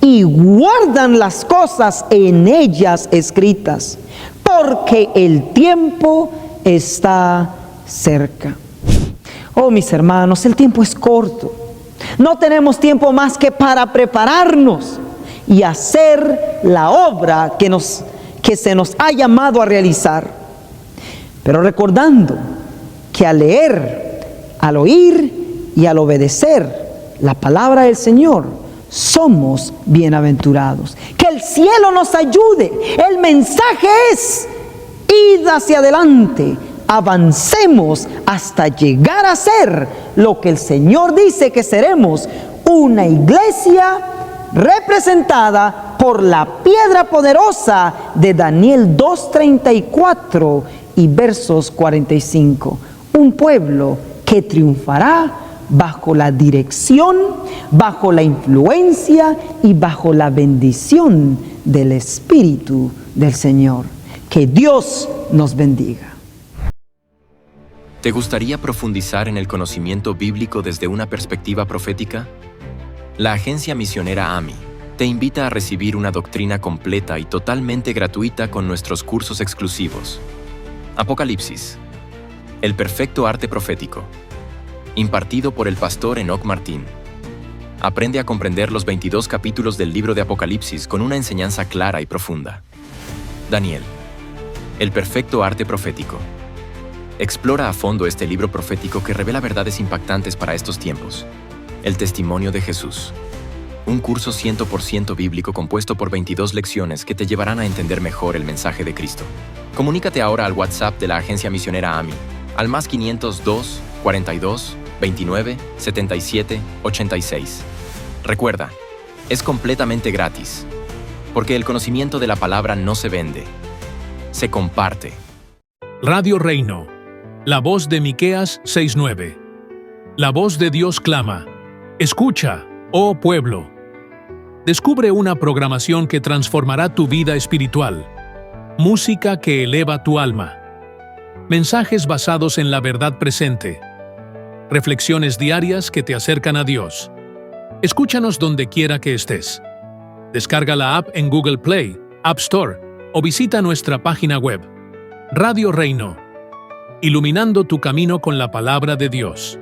y guardan las cosas en ellas escritas, porque el tiempo está cerca. Oh, mis hermanos, el tiempo es corto. No tenemos tiempo más que para prepararnos y hacer la obra que se nos ha llamado a realizar. Pero recordando que al leer, al oír y al obedecer la palabra del Señor, somos bienaventurados. Que el cielo nos ayude. El mensaje es: id hacia adelante, avancemos hasta llegar a ser lo que el Señor dice que seremos, una iglesia representada por la piedra poderosa de Daniel 2:34 y versos 45. Un pueblo que triunfará bajo la dirección, bajo la influencia y bajo la bendición del Espíritu del Señor. Que Dios nos bendiga. ¿Te gustaría profundizar en el conocimiento bíblico desde una perspectiva profética? La agencia misionera AMI te invita a recibir una doctrina completa y totalmente gratuita con nuestros cursos exclusivos. Apocalipsis, el perfecto arte profético, impartido por el pastor Enoc Martín. Aprende a comprender los 22 capítulos del libro de Apocalipsis con una enseñanza clara y profunda. Daniel, el perfecto arte profético. Explora a fondo este libro profético que revela verdades impactantes para estos tiempos. El testimonio de Jesús. Un curso 100% bíblico compuesto por 22 lecciones que te llevarán a entender mejor el mensaje de Cristo. Comunícate ahora al WhatsApp de la agencia misionera AMI, al más 502 42 29 77 86. Recuerda, es completamente gratis, porque el conocimiento de la palabra no se vende, se comparte. Radio Reino, la voz de Miqueas 6:9. La voz de Dios clama: escucha, oh pueblo. Descubre una programación que transformará tu vida espiritual, música que eleva tu alma, mensajes basados en la verdad presente, reflexiones diarias que te acercan a Dios. Escúchanos donde quiera que estés. Descarga la app en Google Play, App Store o visita nuestra página web. Radio Reino, iluminando tu camino con la palabra de Dios.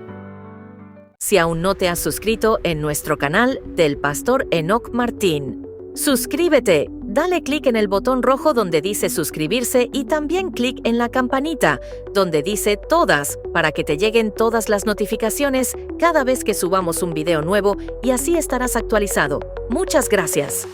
Si aún no te has suscrito en nuestro canal del Pastor Enoc Martín, suscríbete, dale clic en el botón rojo donde dice suscribirse y también clic en la campanita donde dice todas para que te lleguen todas las notificaciones cada vez que subamos un video nuevo y así estarás actualizado. Muchas gracias.